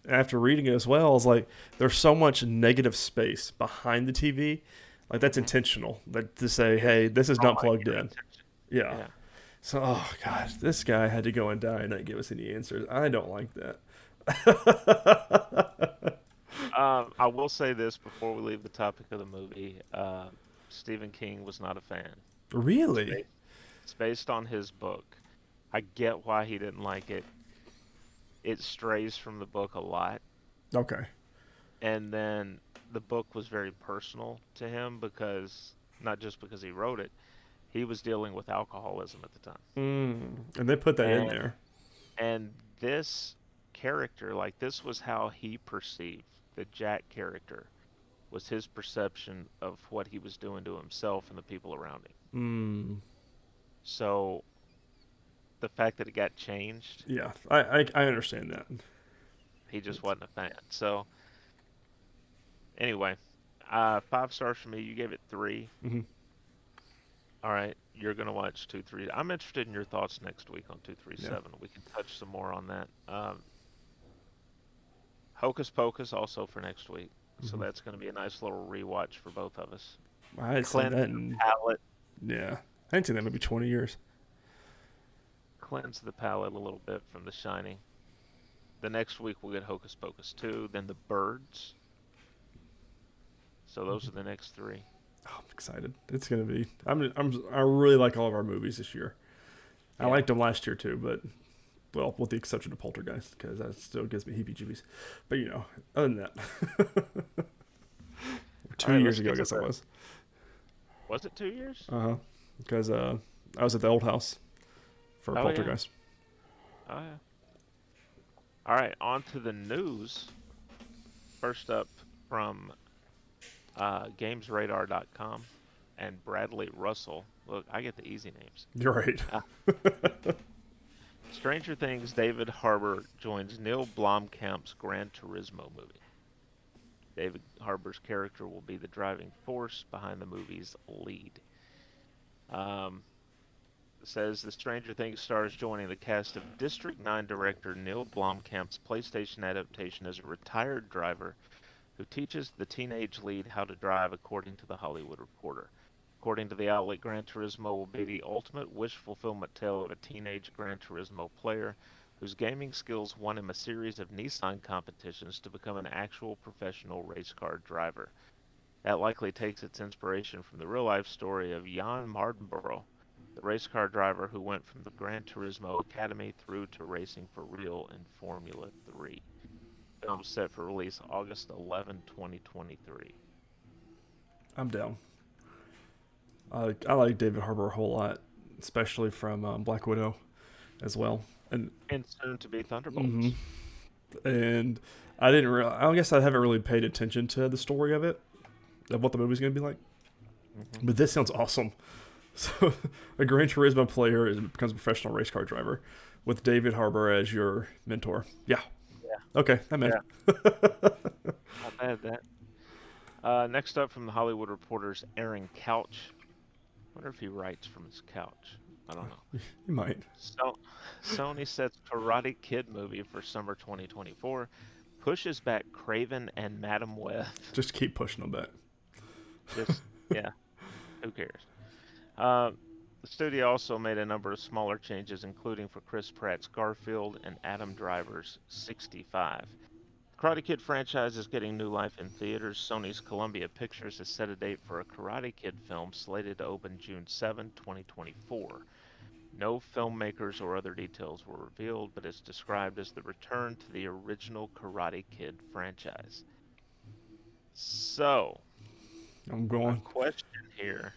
after reading it as well. It's like there's so much negative space behind the TV. Like that's Hmm. intentional. Like to say, hey, It's this is not drawing plugged your in. attention. Yeah. Yeah. So, oh gosh, this guy had to go and die and not give us any answers. I don't like that. I will say this before we leave the topic of the movie. Stephen King was not a fan. It's Really? based, it's based on his book. I get why he didn't like it. It strays from the book a lot. Okay. And then the book was very personal to him because, not just because he wrote it, he was dealing with alcoholism at the time. And they put that in And there. and this character, like this was how he perceived the Jack character, was his perception of what he was doing to himself and the people around him. Mm. So the fact that it got changed, Yeah, I understand that. he just wasn't a fan. So anyway, 5 stars for me. You gave it three. Hmm. All right, you're gonna watch 2, 3. I'm interested in your thoughts next week on two, three, Yeah. seven. We can touch some more on that. Hocus Pocus also for next week, so Hmm. that's gonna be a nice little rewatch for both of us. I hadn't seen Cleanse that the in, palate, yeah, I hadn't seen that maybe 20 years. cleanse the palate a little bit from The Shining. The next week we'll get Hocus Pocus 2, then The Birds. So those are the next three. Oh, I'm excited. It's gonna be. I really like all of our movies this year. I Yeah. liked them last year too, but well, with the exception of Poltergeist, because that still gives me heebie-jeebies. But other than that, All two right, years let's ago, get I to guess that the. was. Was it 2 years? Because I was at the old house for Oh yeah. Poltergeist. Oh yeah. All right, on to the news. First up from GamesRadar.com and Bradley Russell. Look, I get the easy names. You're right. Uh, Stranger Things David Harbour joins Neil Blomkamp's Gran Turismo movie. David Harbour's character will be the driving force behind the movie's lead. Um, says the Stranger Things stars joining the cast of District 9 director Neil Blomkamp's PlayStation adaptation as a retired driver who teaches the teenage lead how to drive, according to The Hollywood Reporter. According to the outlet, Gran Turismo will be the ultimate wish fulfillment tale of a teenage Gran Turismo player whose gaming skills won him a series of Nissan competitions to become an actual professional race car driver. That likely takes its inspiration from the real life story of Jan Mardenborough, the race car driver who went from the Gran Turismo Academy through to racing for real in Formula 3. Film set for release August 11, 2023. I'm down. I like David Harbour a whole lot, especially from Black Widow as well. And And soon to be hmm Thunderbolts. and I didn't. I guess I haven't really paid attention to the story of it, of what the movie's gonna be like. Hmm. But this sounds awesome. So a Gran Turismo player becomes a professional race car driver with David Harbour as your mentor. Yeah. Yeah, Okay, I'm in. yeah, not bad that. Next up from the Hollywood Reporter's Aaron Couch. Wonder if he writes from his couch. I don't know. You might So, Sony sets Karate Kid movie for summer 2024, pushes back Craven and Madam Web. just keep pushing them back. Just, yeah, who cares? Uh, the studio also made a number of smaller changes, including for Chris Pratt's Garfield and Adam Driver's 65. The Karate Kid franchise is getting new life in theaters. Sony's Columbia Pictures has set a date for a Karate Kid film slated to open June 7, 2024. No filmmakers or other details were revealed, but it's described as the return to the original Karate Kid franchise. So, I'm a going. question here.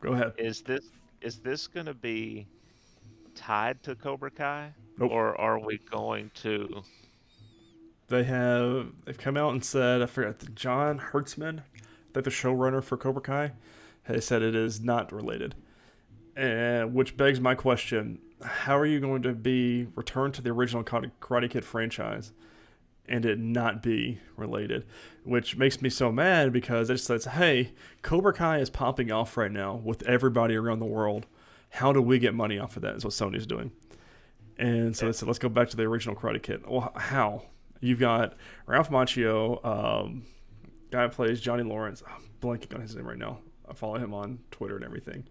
Go ahead. Is this going to be tied to Cobra Kai, Nope. or are we going to? They've come out and said, I forgot, John Hertzman, the showrunner for Cobra Kai, has said it is not related. And which begs my question: how are you going to be returned to the original Karate Kid franchise and it not be related? Which makes me so mad because it says, "Hey, Cobra Kai is popping off right now with everybody around the world. How do we get money off of that?" Is what Sony's doing. And so they said, "Let's go back to the original Karate Kid." Well, how? You've got Ralph Macchio, guy who plays Johnny Lawrence. I'm blanking on his name right now. I follow him on Twitter and everything.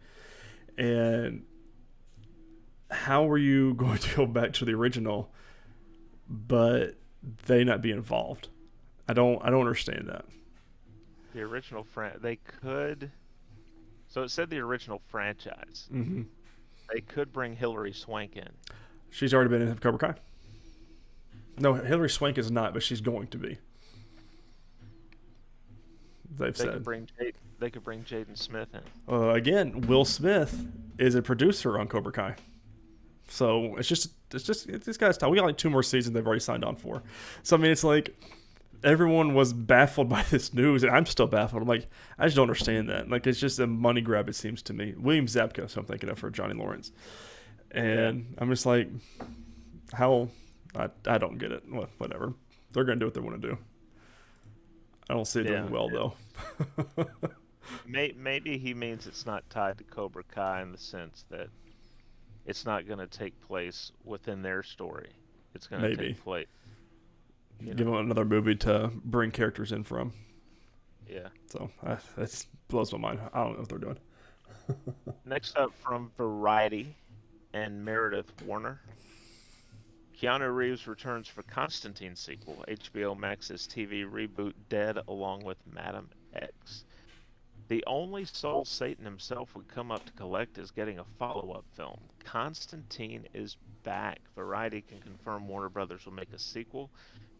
And how are you going to go back to the original, but they not be involved? I don't understand that. The original they could. So it said the original franchise. Mm-hmm. They could bring Hilary Swank in. She's already been in Cobra Kai. No, Hilary Swank is not, but she's going to be. They've said They could bring Jaden Smith in. Again, Will Smith is a producer on Cobra Kai, so it's just this guy's time. We got like 2 more seasons they've already signed on for. So I mean, it's like everyone was baffled by this news, and I'm still baffled. I'm like, I just don't understand that. Like, it's just a money grab. It seems to me. William Zabka, so I'm thinking of, for Johnny Lawrence, and I'm just like, how? I don't get it. Whatever. They're gonna do what they want to do. I don't see it doing well though. Maybe he means it's not tied to Cobra Kai in the sense that it's not going to take place within their story. It's going to take place. Give them another movie to bring characters in from. Yeah. So that blows my mind. I don't know what they're doing. Next up from Variety and Meredith Warner. Keanu Reeves returns for Constantine sequel. HBO Max's TV reboot Dead along with Madam X. The only soul Satan himself would come up to collect is getting a follow-up film. Constantine is back. Variety can confirm Warner Brothers will make a sequel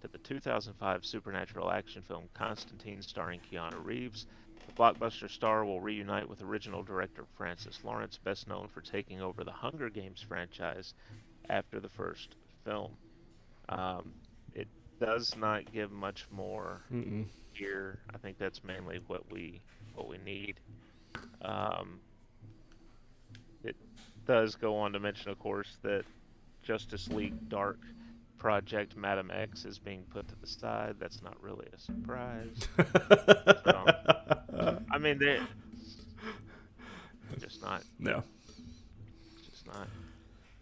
to the 2005 supernatural action film Constantine starring Keanu Reeves. The blockbuster star will reunite with original director Francis Lawrence, best known for taking over the Hunger Games franchise after the first film. It does not give much more here. I think that's mainly what we need. It does go on to mention, of course, that Justice League Dark Project Madam X is being put to the side. That's not really a surprise. So, I mean, they're just not. No. Just not.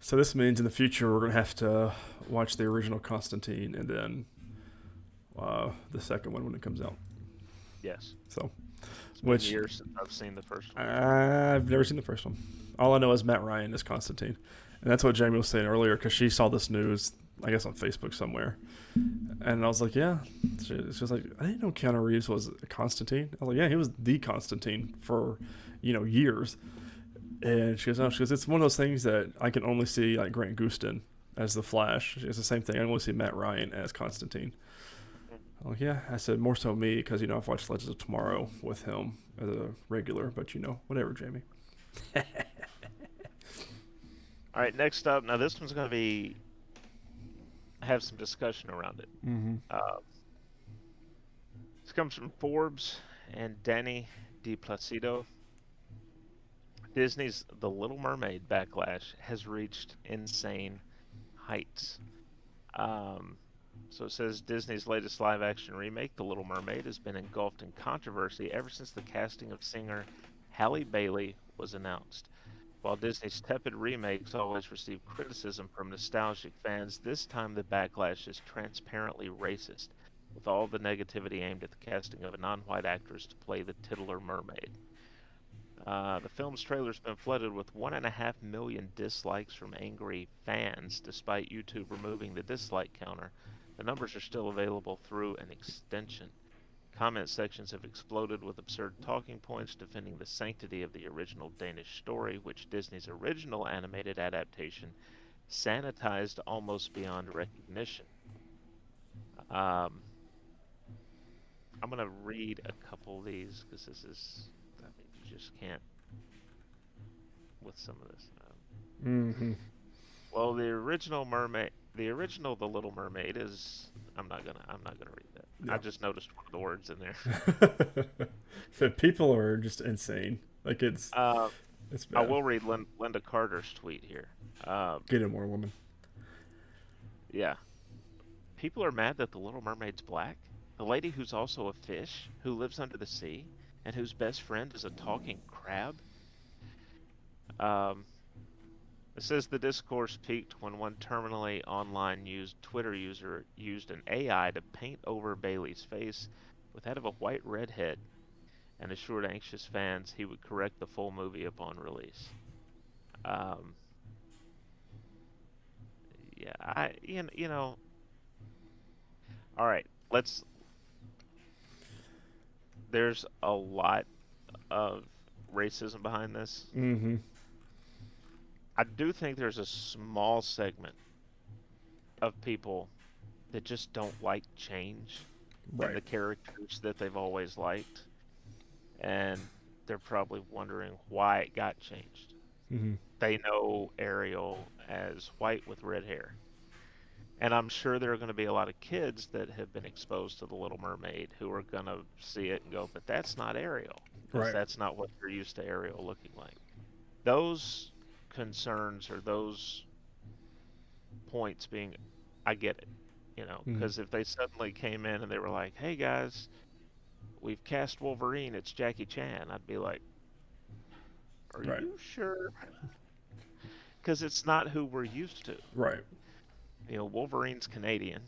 So this means in the future we're going to have to watch the original Constantine and then the second one when it comes out. Yes. So, it's been years since I've seen the first one. I've never seen the first one. All I know is Matt Ryan is Constantine. And that's what Jamie was saying earlier because she saw this news, I guess on Facebook somewhere. And I was like, yeah. She was like, I didn't know Keanu Reeves was Constantine. I was like, yeah, he was the Constantine for, years. And she goes, no, it's one of those things that I can only see like Grant Gustin as the Flash. It's the same thing. I can only see Matt Ryan as Constantine. I'm like, yeah. I said, more so me because, I've watched Legends of Tomorrow with him as a regular. But, whatever, Jamie. All right, next up. Now, this one's going to have some discussion around it. Mm-hmm. This comes from Forbes and Danny DiPlacido. Disney's The Little Mermaid backlash has reached insane heights. So it says Disney's latest live-action remake, The Little Mermaid, has been engulfed in controversy ever since the casting of singer Halle Bailey was announced. While Disney's tepid remakes always receive criticism from nostalgic fans, this time the backlash is transparently racist, with all the negativity aimed at the casting of a non-white actress to play the titular mermaid. The film's trailer's been flooded with 1.5 million dislikes from angry fans, despite YouTube removing the dislike counter. The numbers are still available through an extension. Comment sections have exploded with absurd talking points defending the sanctity of the original Danish story, which Disney's original animated adaptation sanitized almost beyond recognition. I'm going to read a couple of these because this is, you just can't with some of this. Mm-hmm. Well, the original the original The Little Mermaid is. I'm not gonna read that. I Yeah. just noticed one of the words in there. So people are just insane. Like Uh, it's I bad. will read Linda Carter's tweet here. Um, Get in more woman. yeah, people are mad that The Little Mermaid's black. The lady who's also a fish who lives under the sea and whose best friend is a talking crab. Um, it says the discourse peaked when one terminally online used Twitter user used an AI to paint over Bailey's face with that of a white redhead and assured anxious fans he would correct the full movie upon release. Um, yeah, all right, let's. There's a lot of racism behind this. Mm-hmm. I do think there's a small segment of people that just don't like change in Right. the characters that they've always liked, and they're probably wondering why it got changed. Mm-hmm. They know Ariel as white with red hair. And I'm sure there are going to be a lot of kids that have been exposed to The Little Mermaid who are going to see it and go, but that's not Ariel, because Right. that's not what they're used to Ariel looking like. Those concerns or those points being, I get it, Mm-hmm. because if they suddenly came in and they were like, hey guys, we've cast Wolverine, it's Jackie Chan, I'd be like, are Right. you sure? Because it's not who we're used to. Right. Wolverine's Canadian,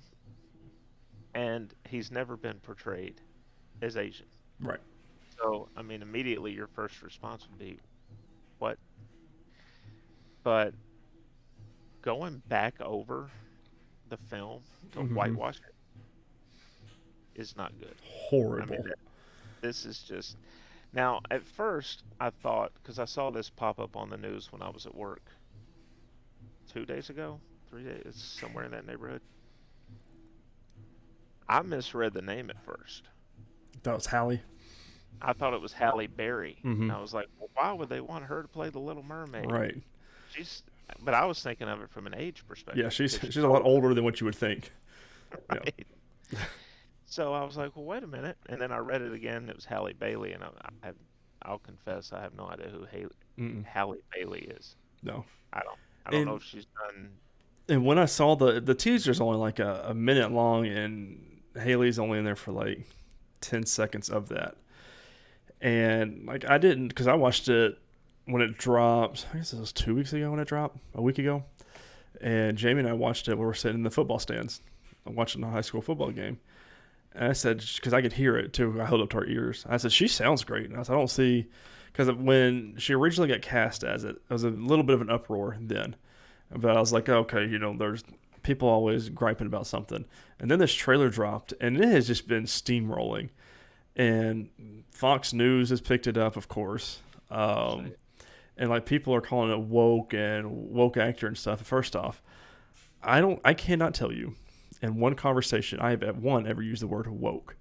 and he's never been portrayed as Asian. Right. So, I mean, immediately your first response would be, what? But going back over the film to Mm-hmm. whitewash it is not good. I mean, Horrible. this is just. Now, at first, I thought, because I saw this pop up on the news when I was at work 2 days ago, 3 days, somewhere in that neighborhood. I misread the name at first. That was Hallie. I thought it was Halle Berry. Mm-hmm. And I was like, well, why would they want her to play the Little Mermaid? Right. She's, but I was thinking of it from an age Yeah, perspective she's because she's she's a lot older, older than what you would think. Yeah. right? So I was like, well, wait a minute. And then I read it again. It was Halle Bailey, and I'll confess, I have no idea who Mm-mm. Halle Bailey is. No. I don't, I don't know And if she's done. and when I saw the teaser's only like a minute long, and Haley's only in there for like 10 seconds of that, and like I didn't because I watched it when it dropped. I guess it was 2 weeks ago when it dropped, a week ago, and Jamie and I watched it. We were sitting in the football stands, watching a high school football game. And I said, because I could hear it too, I held up to our ears. I said, she sounds great. And I said, I don't see, because when she originally got cast as it, was a little bit of an uproar then. But I was like, okay, there's people always griping about something. And then this trailer dropped, and it has just been steamrolling. And Fox News has picked it up, of course. Say, And like people are calling it woke and woke actor and stuff. First off, I cannot tell you in one conversation I have ever used the word woke,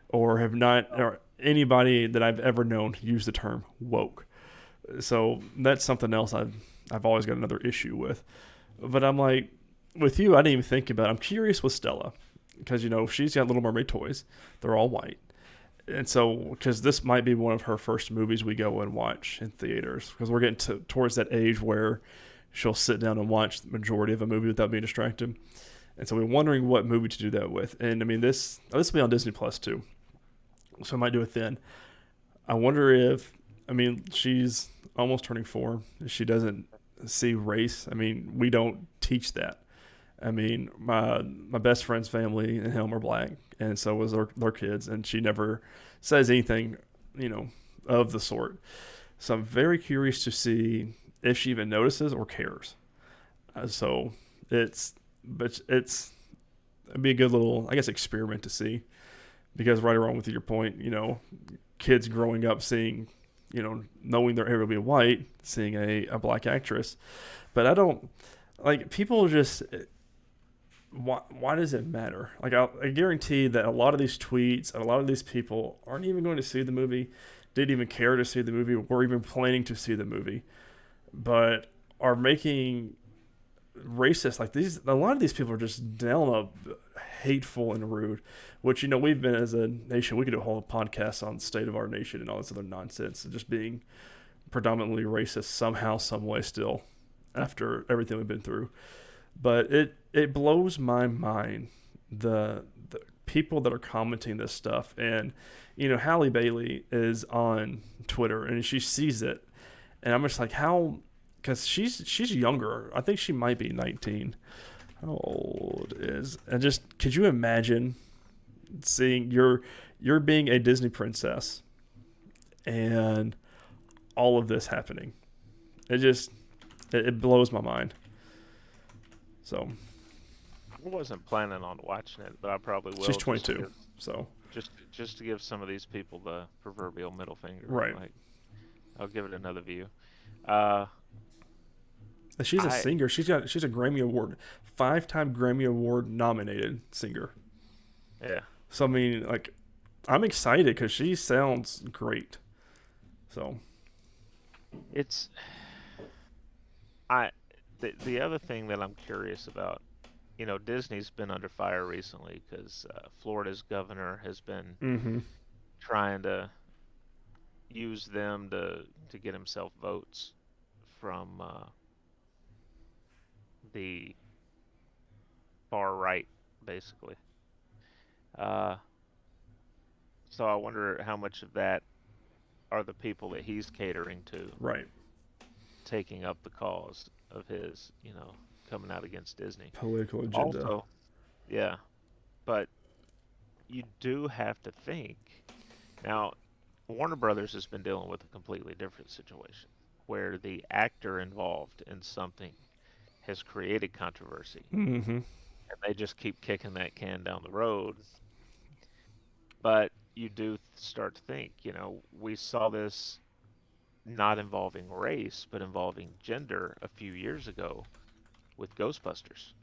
or have not, or anybody that I've ever known use the term woke. So that's something else I've always got another issue with. But I'm like, with you, I didn't even think about it. I'm curious with Stella because she's got Little Mermaid toys. They're all white, and so because this might be one of her first movies we go and watch in theaters because we're getting towards that age where she'll sit down and watch the majority of a movie without being distracted. And so we're wondering what movie to do that with. And I mean, this will be on Disney Plus too, so I might do it then. I wonder if, I mean, she's almost turning 4. She doesn't see race. I mean, we don't teach that. I mean, my best friend's family and him are black, and so was their kids, and she never says anything, of the sort. So I'm very curious to see if she even notices or cares. So it's, but it'd be a good little, I guess, experiment to see, because right or wrong with your point, kids growing up seeing, knowing their hair will be white, seeing a black actress, but I don't like people just. Why does it matter? Like I guarantee that a lot of these tweets and a lot of these people aren't even going to see the movie, didn't even care to see the movie, or even planning to see the movie, but are making racist. Like a lot of these people are just down a hateful and rude. Which we've been as a nation. We could do a whole podcast on the state of our nation and all this other nonsense, and just being predominantly racist somehow, some way still, after everything we've been through. But it blows my mind the people that are commenting this stuff. And Halle Bailey is on Twitter and she sees it, and I'm just like, how? Because she's younger. I think she might be 19. How old is? And just could you imagine seeing you're being a Disney princess and all of this happening? It blows my mind. So I wasn't planning on watching it, but I probably will. she's 22, so just to give some of these people the proverbial middle finger. right. Like, I'll give it another view. Uh, She's a I singer. She's a Grammy Award, 5-time Grammy Award nominated singer. yeah. So I mean, like, I'm excited because she sounds great. So It's I the other thing that I'm curious about, Disney's been under fire recently because Florida's governor has been mm-hmm. trying to use them to get himself votes from the far right, basically. Uh, so I wonder how much of that are the people that he's catering to, Right. taking up the cause of his, coming out against Disney. Political agenda. Also, yeah, but you do have to think. Now, Warner Brothers has been dealing with a completely different situation where the actor involved in something has created controversy, Mm-hmm. and they just keep kicking that can down the road. But you do start to think, we saw this not involving race, but involving gender a few years ago with Ghostbusters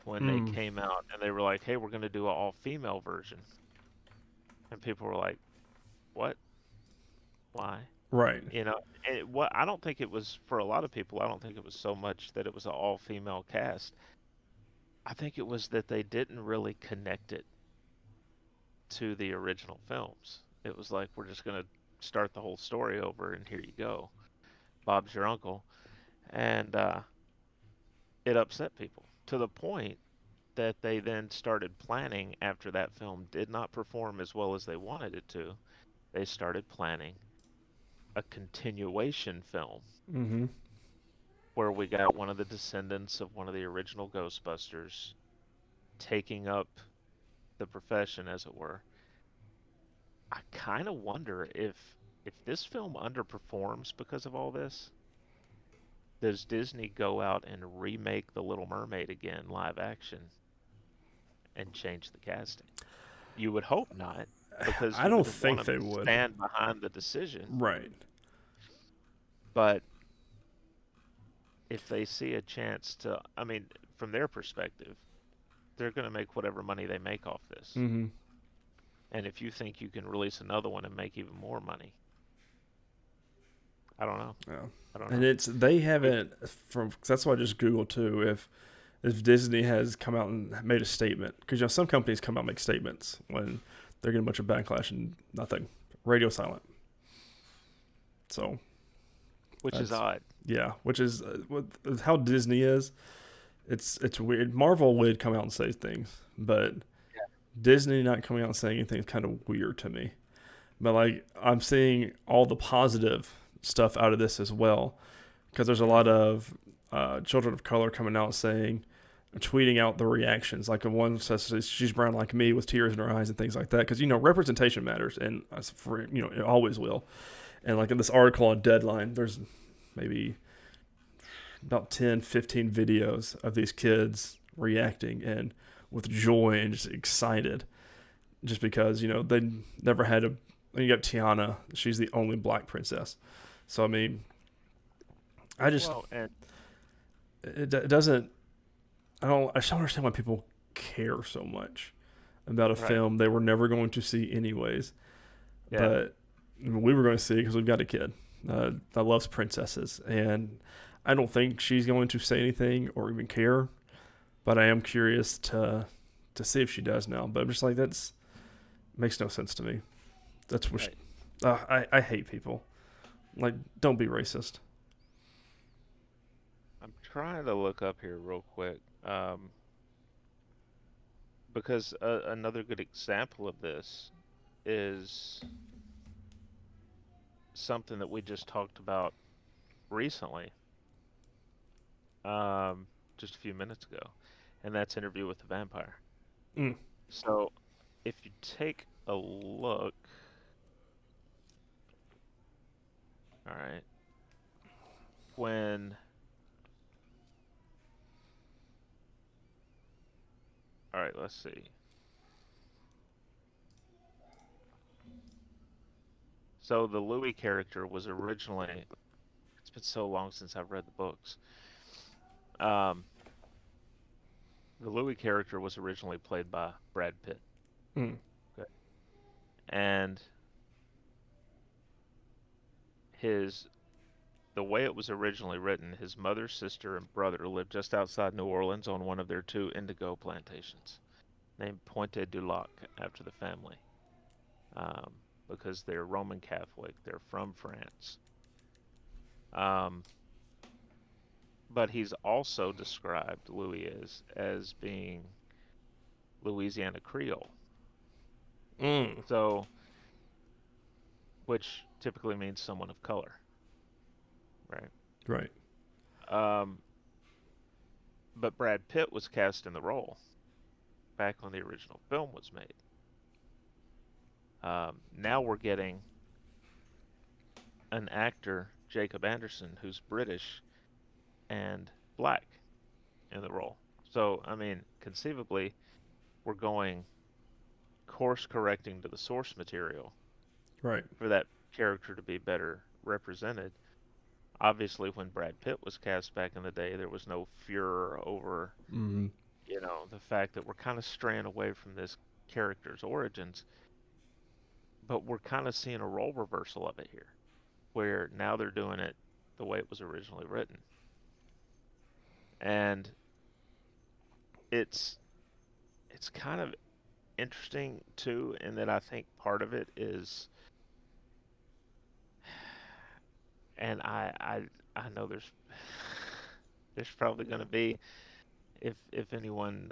when they Mm. came out and they were like, "Hey, we're going to do an all-female version," and people were like, "What? Why?" Right. And what I don't think it was for a lot of people. I don't think it was so much that it was an all-female cast. I think it was that they didn't really connect it to the original films. It was like, we're just going to start the whole story over, and here you go. Bob's your uncle. And it upset people to the point that they then started planning after that film did not perform as well as they wanted it to. They started planning a continuation film Mm-hmm. where we got one of the descendants of one of the original Ghostbusters taking up the profession, as it were. I kind of wonder if this film underperforms because of all this, does Disney go out and remake The Little Mermaid again live action and change the casting? You would hope not, because I you don't would want think they them to would. stand behind the decision. Right. But if they see a chance to, I mean, from their perspective, they're going to make whatever money they make off this. Mm-hmm. And if you think you can release another one and make even more money, I don't know. Yeah. I don't And know. they haven't that's why I just Googled too if Disney has come out and made a statement, because some companies come out and make statements when they're getting a bunch of backlash and nothing, radio silent. So Which is that's odd. yeah, which is how Disney is. It's weird. Marvel would come out and say things, but Disney not coming out and saying anything is kind of weird to me. But like, I'm seeing all the positive stuff out of this as well, because there's a lot of children of color coming out saying, tweeting out the reactions. Like one says she's brown like me with tears in her eyes and things like that. Because representation matters, and it always will. And like in this article on Deadline, there's maybe about 10, 15 videos of these kids reacting and with joy and just excited, just because they never had a. You got Tiana; she's the only black princess. So I mean, I just And it doesn't. I just don't understand why people care so much about a right. film they were never going to see anyways. Yeah. But we were going to see because we've got a kid that loves princesses, and I don't think she's going to say anything or even care, but I am curious to see if she does now. But I'm just like, that's makes no sense to me. That's what Right. I hate people. Like, don't be racist. I'm trying to look up here real quick, because another good example of this is something that we just talked about recently, um, just a few minutes ago, and that's Interview with the Vampire. Mm, So, if you take a look, all right, when, all right, let's see. So the Louis character was originally, it's been so long since I've read the books. Um, the Louis character was originally played by Brad Pitt. mm, Okay. And his the way it was originally written, his mother, sister, and brother lived just outside New Orleans on one of their two indigo plantations, named Pointe du Lac after the family, um, because they're Roman Catholic. They're from France. Um, but he's also described, Louis is, as being Louisiana Creole. mm. So, which typically means someone of color, right? Right. Um, but Brad Pitt was cast in the role back when the original film was made. Now we're getting an actor, Jacob Anderson, who's British and black in the role. So, I mean, conceivably, we're going course correcting to the source material Right. for that character to be better represented. Obviously, when Brad Pitt was cast back in the day, there was no furor over, Mm, the fact that we're kind of straying away from this character's origins, but we're kind of seeing a role reversal of it here, where now they're doing it the way it was originally written. And it's it's kind of interesting too, in that I think part of it is, and I know there's probably going to be, if anyone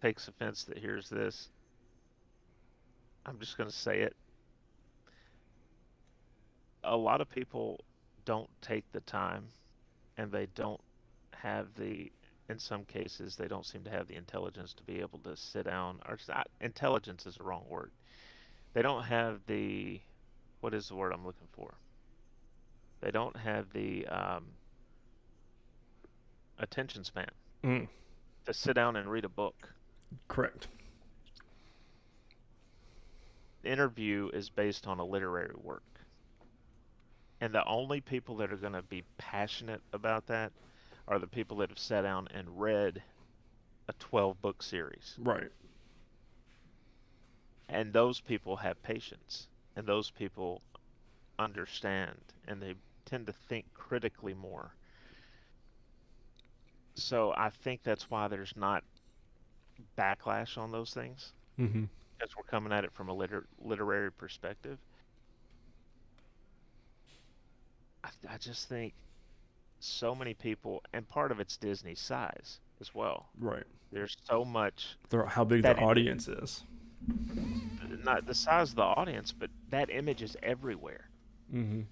takes offense that hears this, I'm just going to say it. A lot of people don't take the time, and they don't have the, in some cases, they don't seem to have the intelligence to be able to sit down, or intelligence is the wrong word. They don't have the, what is the word I'm looking for? They don't have the attention span mm. to sit down and read a book. Correct. Interview is based on a literary work. And the only people that are going to be passionate about that are the people that have sat down and read a 12 book series. Right. And those people have patience. And those people understand. And they tend to think critically more. So I think that's why there's not backlash on those things, Mm-hmm. because we're coming at it from a literary perspective. I just think so many people, and part of it's Disney's size as well. Right. There's so much How big the that audience is. not the size of the audience, but that image is everywhere, Mm-hmm.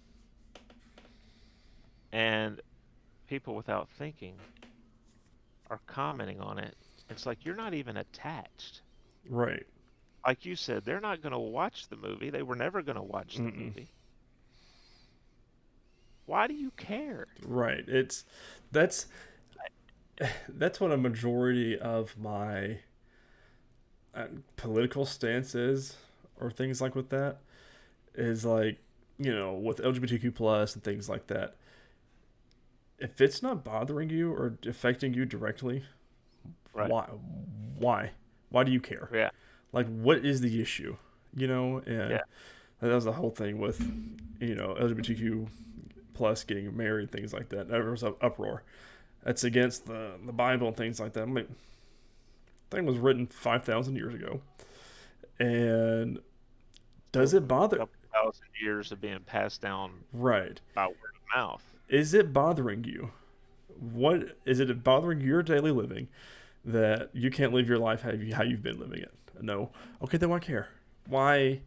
and people without thinking are commenting on it. It's like you're not even attached. Right. Like you said, they're not going to watch the movie. They were never going to watch the Mm-mm. movie. Why do you care? Right. That's that's what a majority of my political stance is, or things like with that, is like, with LGBTQ plus and things like that. If it's not bothering you or affecting you directly, Right. why why why do you care? Yeah. Like, what is the issue? And Yeah. that was the whole thing with LGBTQ plus getting married, things like that. There was an uproar. That's against the Bible and things like that. I mean, the thing was written 5,000 years ago. And does it A bother? couple thousand years of being passed down Right. by word of mouth. Is it bothering you? What is it bothering your daily living that you can't live your life how you've been living it? No. Okay, then why care? Why?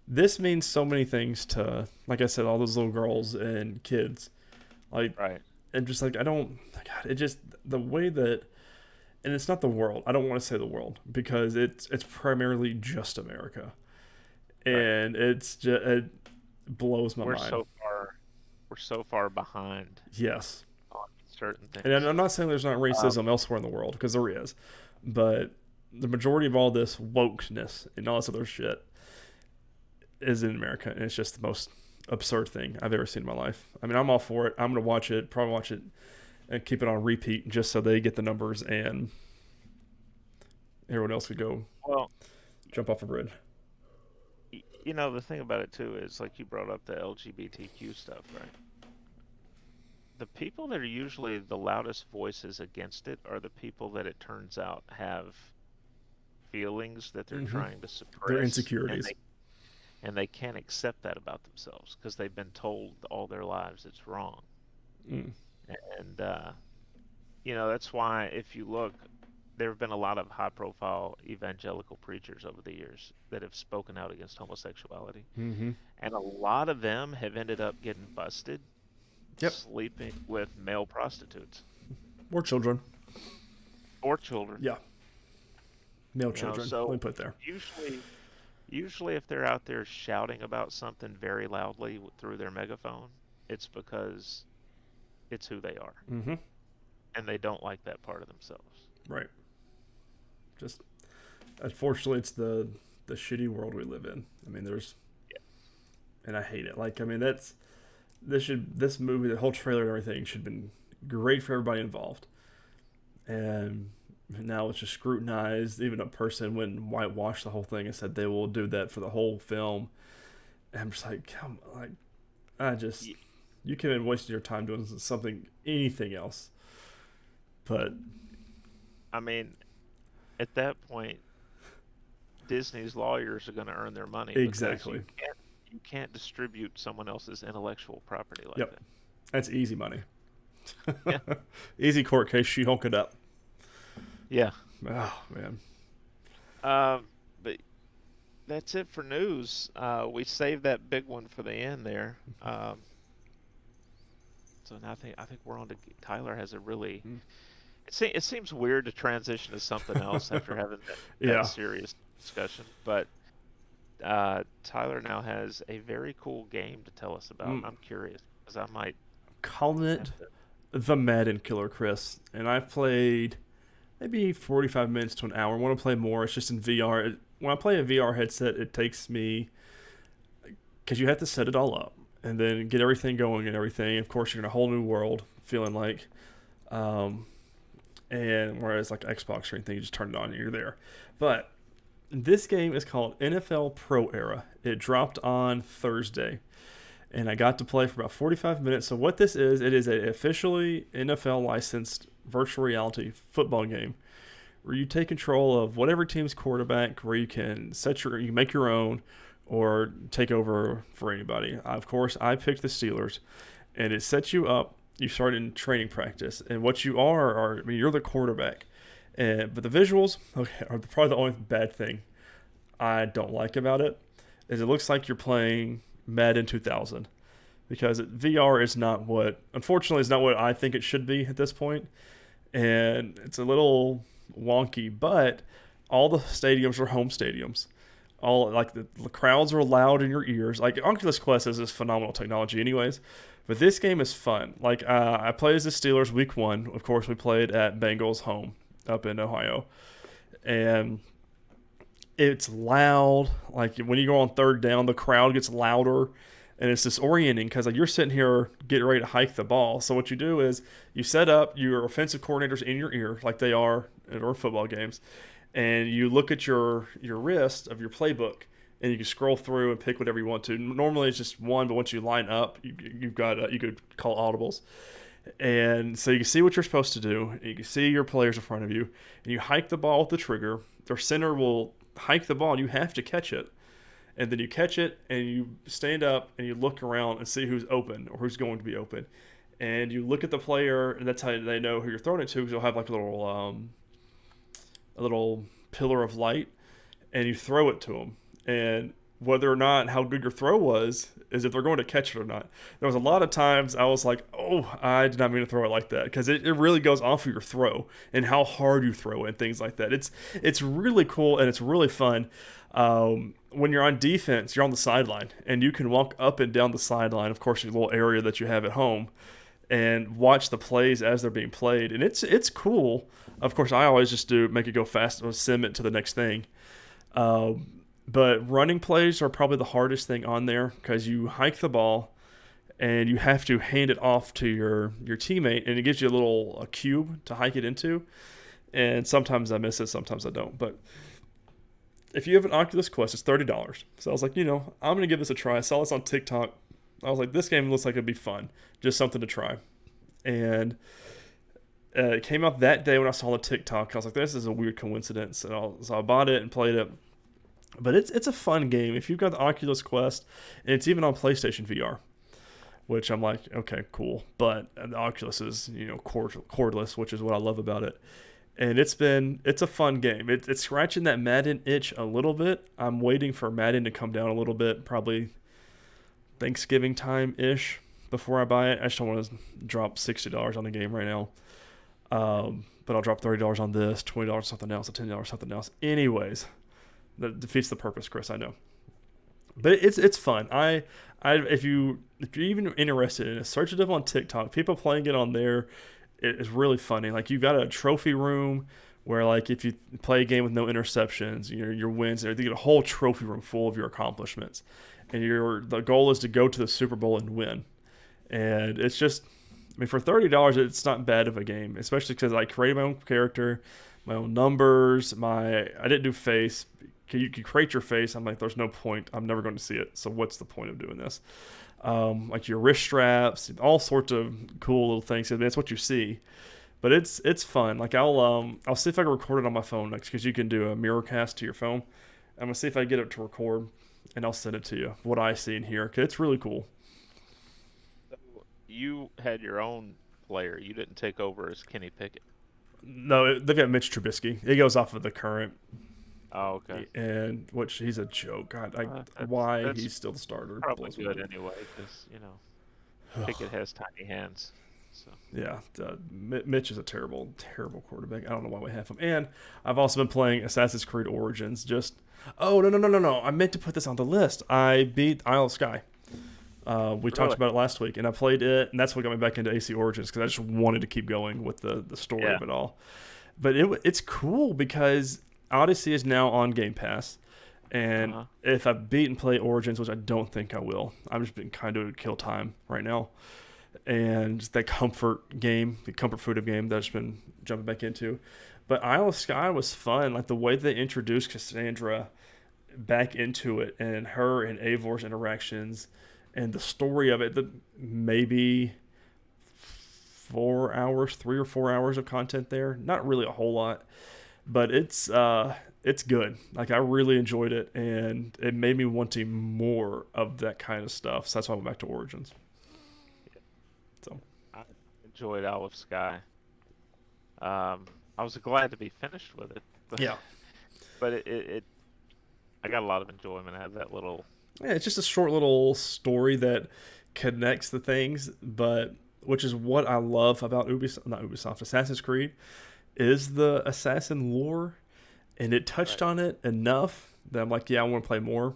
This means so many things to, like I said, all those little girls and kids. Like, Right. and just like, I don't, God, it just, the way that, and it's not the world. I don't want to say the world because it's primarily just America. Right. And it blows my We're mind. so far we're so far behind Yes. on certain And things. I'm not saying there's not Um, racism elsewhere in the world, because there is. But the majority of all this wokeness and all this other shit is in America. And it's just the most absurd thing I've ever seen in my life. I mean, I'm all for it. I'm going to watch it, probably watch it and keep it on repeat just so they get the numbers and everyone else could go well, jump off a bridge. the thing about it too is like you brought up the LGBTQ stuff, right? The people that are usually the loudest voices against it are the people that it turns out have feelings that they're Hmm. trying to Their suppress, and insecurities. they can't accept that about themselves because they've been told all their lives it's wrong. Mm. And that's why if you look, there have been a lot of high-profile evangelical preachers over the years that have spoken out against homosexuality, Hmm. and a lot of them have ended up getting busted Yep. sleeping with male prostitutes Or children. or children. Yeah. Male children. Let me So put there. usually, usually if they're out there shouting about something very loudly through their megaphone, it's because it's who they are, Hmm. and they don't like that part of themselves. Right. Just unfortunately, it's the shitty world we live in. I mean, there's, Yeah. and I hate it. Like, I mean, this movie, the whole trailer and everything should have been great for everybody involved. And now it's just scrutinized. Even a person went and whitewashed the whole thing and said they will do that for the whole film. And I'm just like, come, like, I just, Y- you could have wasted your time doing something, anything else. But I mean, at that point, Disney's lawyers are going to earn their money because exactly, you can't distribute someone else's intellectual property like yep, that. that's easy money. Yeah. Easy court case. She hulk it up. Yeah. Oh man. But that's it for news. We saved that big one for the end there. So now I think we're on to Tyler has a really. It seems weird to transition to something else after having that Yeah. serious discussion, but Tyler now has a very cool game to tell us about. Mm. I'm curious because I might Calling it have to. the Madden Killer, Chris. And I've played maybe 45 minutes to an hour. I want to play more. It's just in VR. When I play a VR headset, it takes me, because you have to set it all up and then get everything going and everything. Of course, you're in a whole new world, feeling like, um, and whereas like Xbox or anything, you just turn it on and you're there. But this game is called NFL Pro Era. It dropped on Thursday, and I got to play for about 45 minutes. So what this is, it is a officially NFL licensed virtual reality football game where you take control of whatever team's quarterback, where you can make your own or take over for anybody. Of course, I picked the Steelers, and it sets you up. You start in training practice, and what you are I mean, you're the quarterback. But the visuals, okay, are probably the only bad thing I don't like about it. Is it looks like you're playing Madden 2000, because VR is not what, unfortunately, is not what I think it should be at this point, and it's a little wonky. But all the stadiums are home stadiums. All like the crowds are loud in your ears. Like Oculus Quest is this phenomenal technology, anyways. But this game is fun. Like I played as the Steelers week one. Of course, we played at Bengals home up in Ohio, and it's loud. Like when you go on third down, the crowd gets louder, and it's disorienting because like you're sitting here getting ready to hike the ball. So what you do is you set up your offensive coordinators in your ear like they are in our football games, and you look at your wrist of your playbook, and you can scroll through and pick whatever you want to. Normally it's just one, but once you line up, you've got you could call audibles, and so you can see what you're supposed to do. And you can see your players in front of you, and you hike the ball with the trigger. Their center will hike the ball, and you have to catch it. And then you catch it, and you stand up, and you look around and see who's open or who's going to be open. And you look at the player, and that's how they know who you're throwing it to, because you'll have like a little pillar of light, and you throw it to them. And whether or not how good your throw was is if they're going to catch it or not. There was a lot of times I was like, oh, I did not mean to throw it like that, because it really goes off of your throw and how hard you throw it and things like that. It's really cool, and it's really fun. When you're on defense, you're on the sideline, and you can walk up and down the sideline, of course, your little area that you have at home, and watch the plays as they're being played. And it's cool. Of course, I always just make it go fast and sim it to the next thing. But running plays are probably the hardest thing on there, because you hike the ball and you have to hand it off to your teammate, and it gives you a cube to hike it into. And sometimes I miss it, sometimes I don't. But if you have an Oculus Quest, it's $30. So I was like, I'm going to give this a try. I saw this on TikTok. I was like, this game looks like it'd be fun. Just something to try. And it came out that day when I saw the TikTok. I was like, this is a weird coincidence. And so I bought it and played it. But it's a fun game. If you've got the Oculus Quest, and it's even on PlayStation VR, which I'm like, okay, cool. But the Oculus is, cordless, which is what I love about it. And it's a fun game. It's scratching that Madden itch a little bit. I'm waiting for Madden to come down a little bit, probably Thanksgiving time-ish, before I buy it. I just don't want to drop $60 on the game right now. But I'll drop $30 on this, $20 on something else, $10 something else. Anyways, that defeats the purpose, Chris, I know. But it's fun. If you're even interested in it, search it up on TikTok. People playing it on there. It's really funny. Like, you've got a trophy room where, like, if you play a game with no interceptions, your wins, you get a whole trophy room full of your accomplishments, and the goal is to go to the Super Bowl and win. And it's just, for $30, it's not bad of a game, especially because I created my own character, my own numbers. I didn't do face. You can create your face. I'm like, there's no point. I'm never going to see it. So what's the point of doing this? Like your wrist straps, all sorts of cool little things. That's what you see, but it's fun. Like, I'll see if I can record it on my phone next, because you can do a mirror cast to your phone. I'm gonna see if I get it to record, and I'll send it to you, what I see and hear, because it's really cool. So you had your own player. You didn't take over as Kenny Pickett. No, they've got Mitch Trubisky. It goes off of the current. Oh, okay. And which he's a joke. God, why he's still the starter? Probably good anyway, because Pickett has tiny hands. So yeah, Mitch is a terrible, terrible quarterback. I don't know why we have him. And I've also been playing Assassin's Creed Origins. No! I meant to put this on the list. I beat Isle of Skye. We talked about it last week, and I played it, and that's what got me back into AC Origins, because I just wanted to keep going with the story of it all. But it's cool because Odyssey is now on Game Pass, and if I beat and play Origins, which I don't think I will, I'm just been kind of kill time right now, and that comfort food of game that I've just been jumping back into. But Isle of Skye was fun, like the way they introduced Cassandra back into it, and her and Eivor's interactions, and the story of it. Maybe 3 or 4 hours of content there. Not really a whole lot. But it's good. Like, I really enjoyed it, and it made me wanting more of that kind of stuff. So that's why I went back to Origins. So I enjoyed Isle of Skye. I was glad to be finished with it. But I got a lot of enjoyment out of that little. Yeah, it's just a short little story that connects the things, but which is what I love about Assassin's Creed. Is the assassin lore, and it touched on it enough that I'm like, yeah, I want to play more,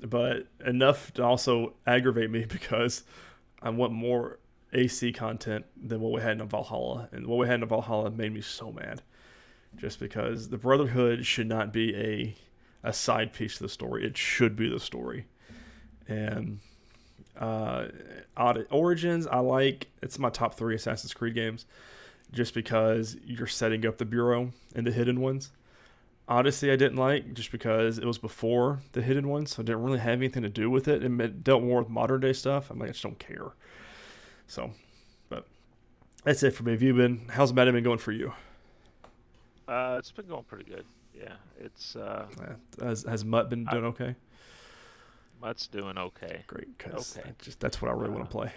but enough to also aggravate me, because I want more AC content than what we had in Valhalla, and what we had in Valhalla made me so mad, just because the Brotherhood should not be a side piece to the story. It should be the story. And Origins, it's my top 3 Assassin's Creed games, just because you're setting up the Bureau and the hidden ones. Odyssey I didn't like just because it was before the hidden one, so it didn't really have anything to do with it. It dealt more with modern day stuff. I'm like, I just don't care. So, but that's it for me. How's Madden been going for you? It's been going pretty good. Yeah, it's Has Mutt been I, doing okay? Mutt's doing okay. Great, because Okay. that's what I really want Uh, to play.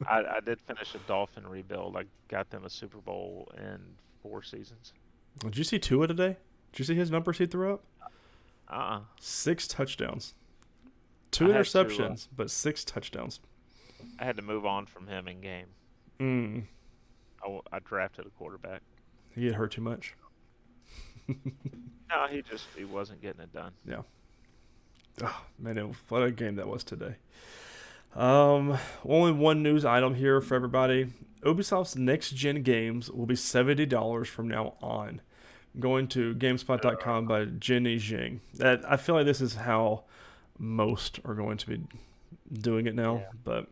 I did finish a Dolphin rebuild. I got them a Super Bowl in 4 seasons. Did you see Tua today? Did you see his numbers he threw up? Uh-uh. 6 touchdowns, two I had to interceptions, but 6 touchdowns. I had to move on from him in game. Mm, I drafted a quarterback. he get hurt too much. No, he wasn't getting it done. Yeah. Oh, man, what a game that was today. Only one news item here for everybody. Ubisoft's next gen games will be $70 from now on. Going to GameSpot.com by Jenny Jing. I feel like this is how most are going to be doing it now, Yeah. but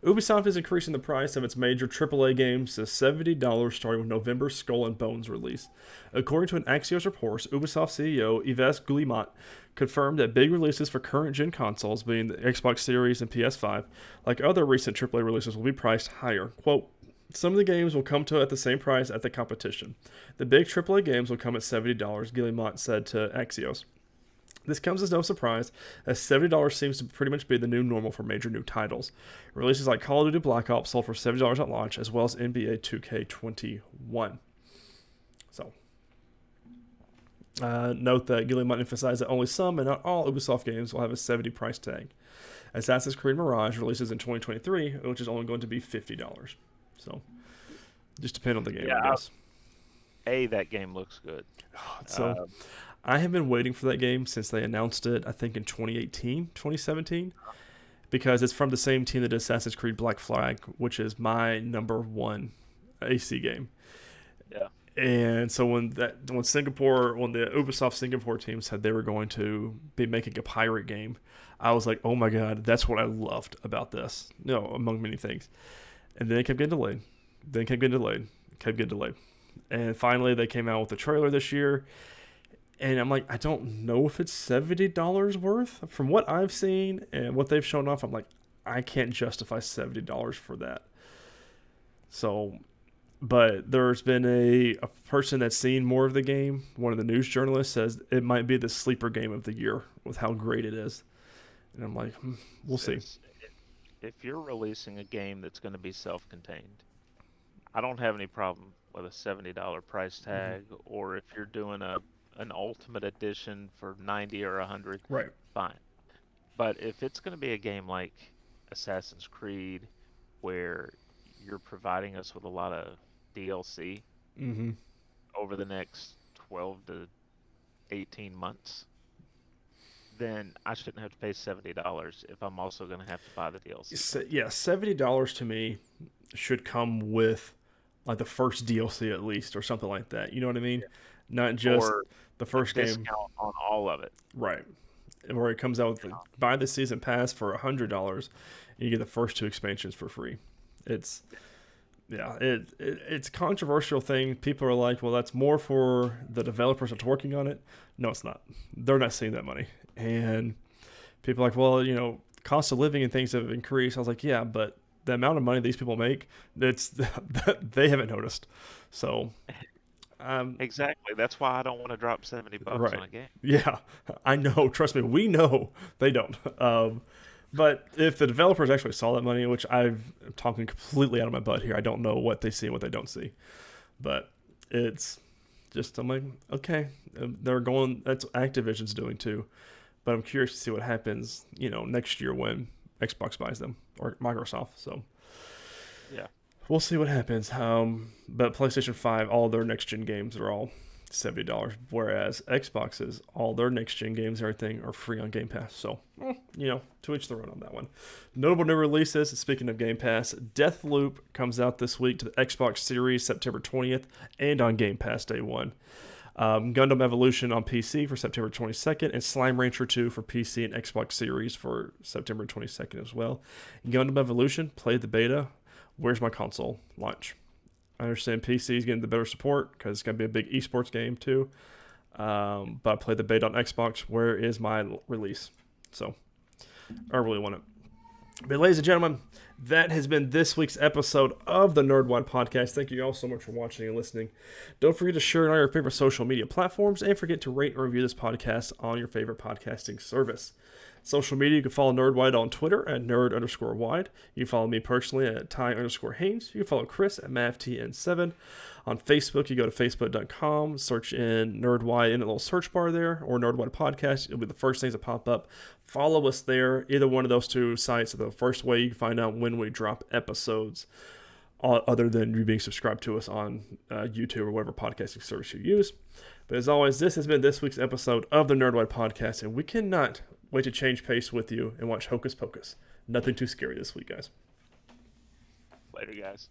Ubisoft is increasing the price of its major AAA games to $70 starting with November's Skull and Bones release. According to an Axios report, Ubisoft CEO Yves Guillemot confirmed that big releases for current-gen consoles, being the Xbox Series and PS5, like other recent AAA releases, will be priced higher. Quote, some of the games will come to at the same price at the competition. The big AAA games will come at $70, Guillemot said to Axios. This comes as no surprise, as $70 seems to pretty much be the new normal for major new titles. Releases like Call of Duty Black Ops sold for $70 at launch, as well as NBA 2K21. So, note that Guillemot emphasized that only some and not all Ubisoft games will have a $70 price tag. Assassin's Creed Mirage releases in 2023, which is only going to be $50. So, just depend on the game, Yeah, I guess. that game looks good. So, Uh, I have been waiting for that game since they announced it, I think in 2018, 2017, because it's from the same team that did Assassin's Creed Black Flag, which is my number one AC game. yeah. And so when the Ubisoft Singapore team said they were going to be making a pirate game, I was like, oh my god, that's what I loved about this. Among many things. And then it kept getting delayed. Kept getting delayed. And finally they came out with a trailer this year. And I'm like, I don't know if it's $70 worth. From what I've seen and what they've shown off, I'm like, I can't justify $70 for that. So, but there's been a person that's seen more of the game. One of the news journalists says it might be the sleeper game of the year with how great it is. And I'm like, we'll see. If you're releasing a game that's going to be self-contained, I don't have any problem with a $70 price tag, or if you're doing an ultimate edition for 90 or 100, Right. fine. But if it's going to be a game like Assassin's Creed, where you're providing us with a lot of DLC Mm-hmm. over the next 12 to 18 months, then I shouldn't have to pay $70 if I'm also going to have to buy the DLC. Yeah, $70 to me should come with like the first DLC at least, or something like that. You know what I mean? Yeah. Not just Or the a first game. discount on all of it. Right. Where it comes out with buy the season pass for $100, and you get the first 2 expansions for free. It's it's a controversial thing. People are like, well, that's more for the developers that's working on it. No, it's not. They're not seeing that money. And people are like, well, cost of living and things have increased. I was like, yeah, but the amount of money these people make, they haven't noticed. So, Exactly. That's why I don't want to drop $70 right. on a game. Yeah, I know. Trust me, we know they don't. But if the developers actually saw that money, which I'm talking completely out of my butt here, I don't know what they see and what they don't see. But it's just, I'm like, okay, they're going, that's what Activision's doing too. But I'm curious to see what happens, next year when Xbox buys them, or Microsoft. So Yeah. we'll see what happens. But PlayStation 5, all their next-gen games are all $70, whereas Xbox's, all their next-gen games and everything are free on Game Pass. So, to each their own on that one. Notable new releases, speaking of Game Pass, Deathloop comes out this week to the Xbox Series September 20th and on Game Pass Day 1. Gundam Evolution on PC for September 22nd, and Slime Rancher 2 for PC and Xbox Series for September 22nd as well. Gundam Evolution, played the beta. Where's my console? Launch. I understand PC is getting the better support because it's going to be a big esports game too. But I played the beta on Xbox. Where is my release? So I really want it. But ladies and gentlemen, that has been this week's episode of the Nerdwide Podcast. Thank you all so much for watching and listening. Don't forget to share it on your favorite social media platforms, and forget to rate and review this podcast on your favorite podcasting service. Social media, you can follow Nerdwide on Twitter at nerd_wide. You can follow me personally at Ty_Haynes. You can follow Chris at MavTN7. On Facebook, you go to facebook.com, search in Nerdwide in the little search bar there, or Nerdwide Podcast. It'll be the first things that pop up. Follow us there. Either one of those two sites are the first way you can find out when we drop episodes, other than you being subscribed to us on YouTube or whatever podcasting service you use. But as always, this has been this week's episode of the Nerdwide Podcast, and we cannot wait to change pace with you and watch Hocus Pocus. Nothing too scary this week, guys. Later, guys.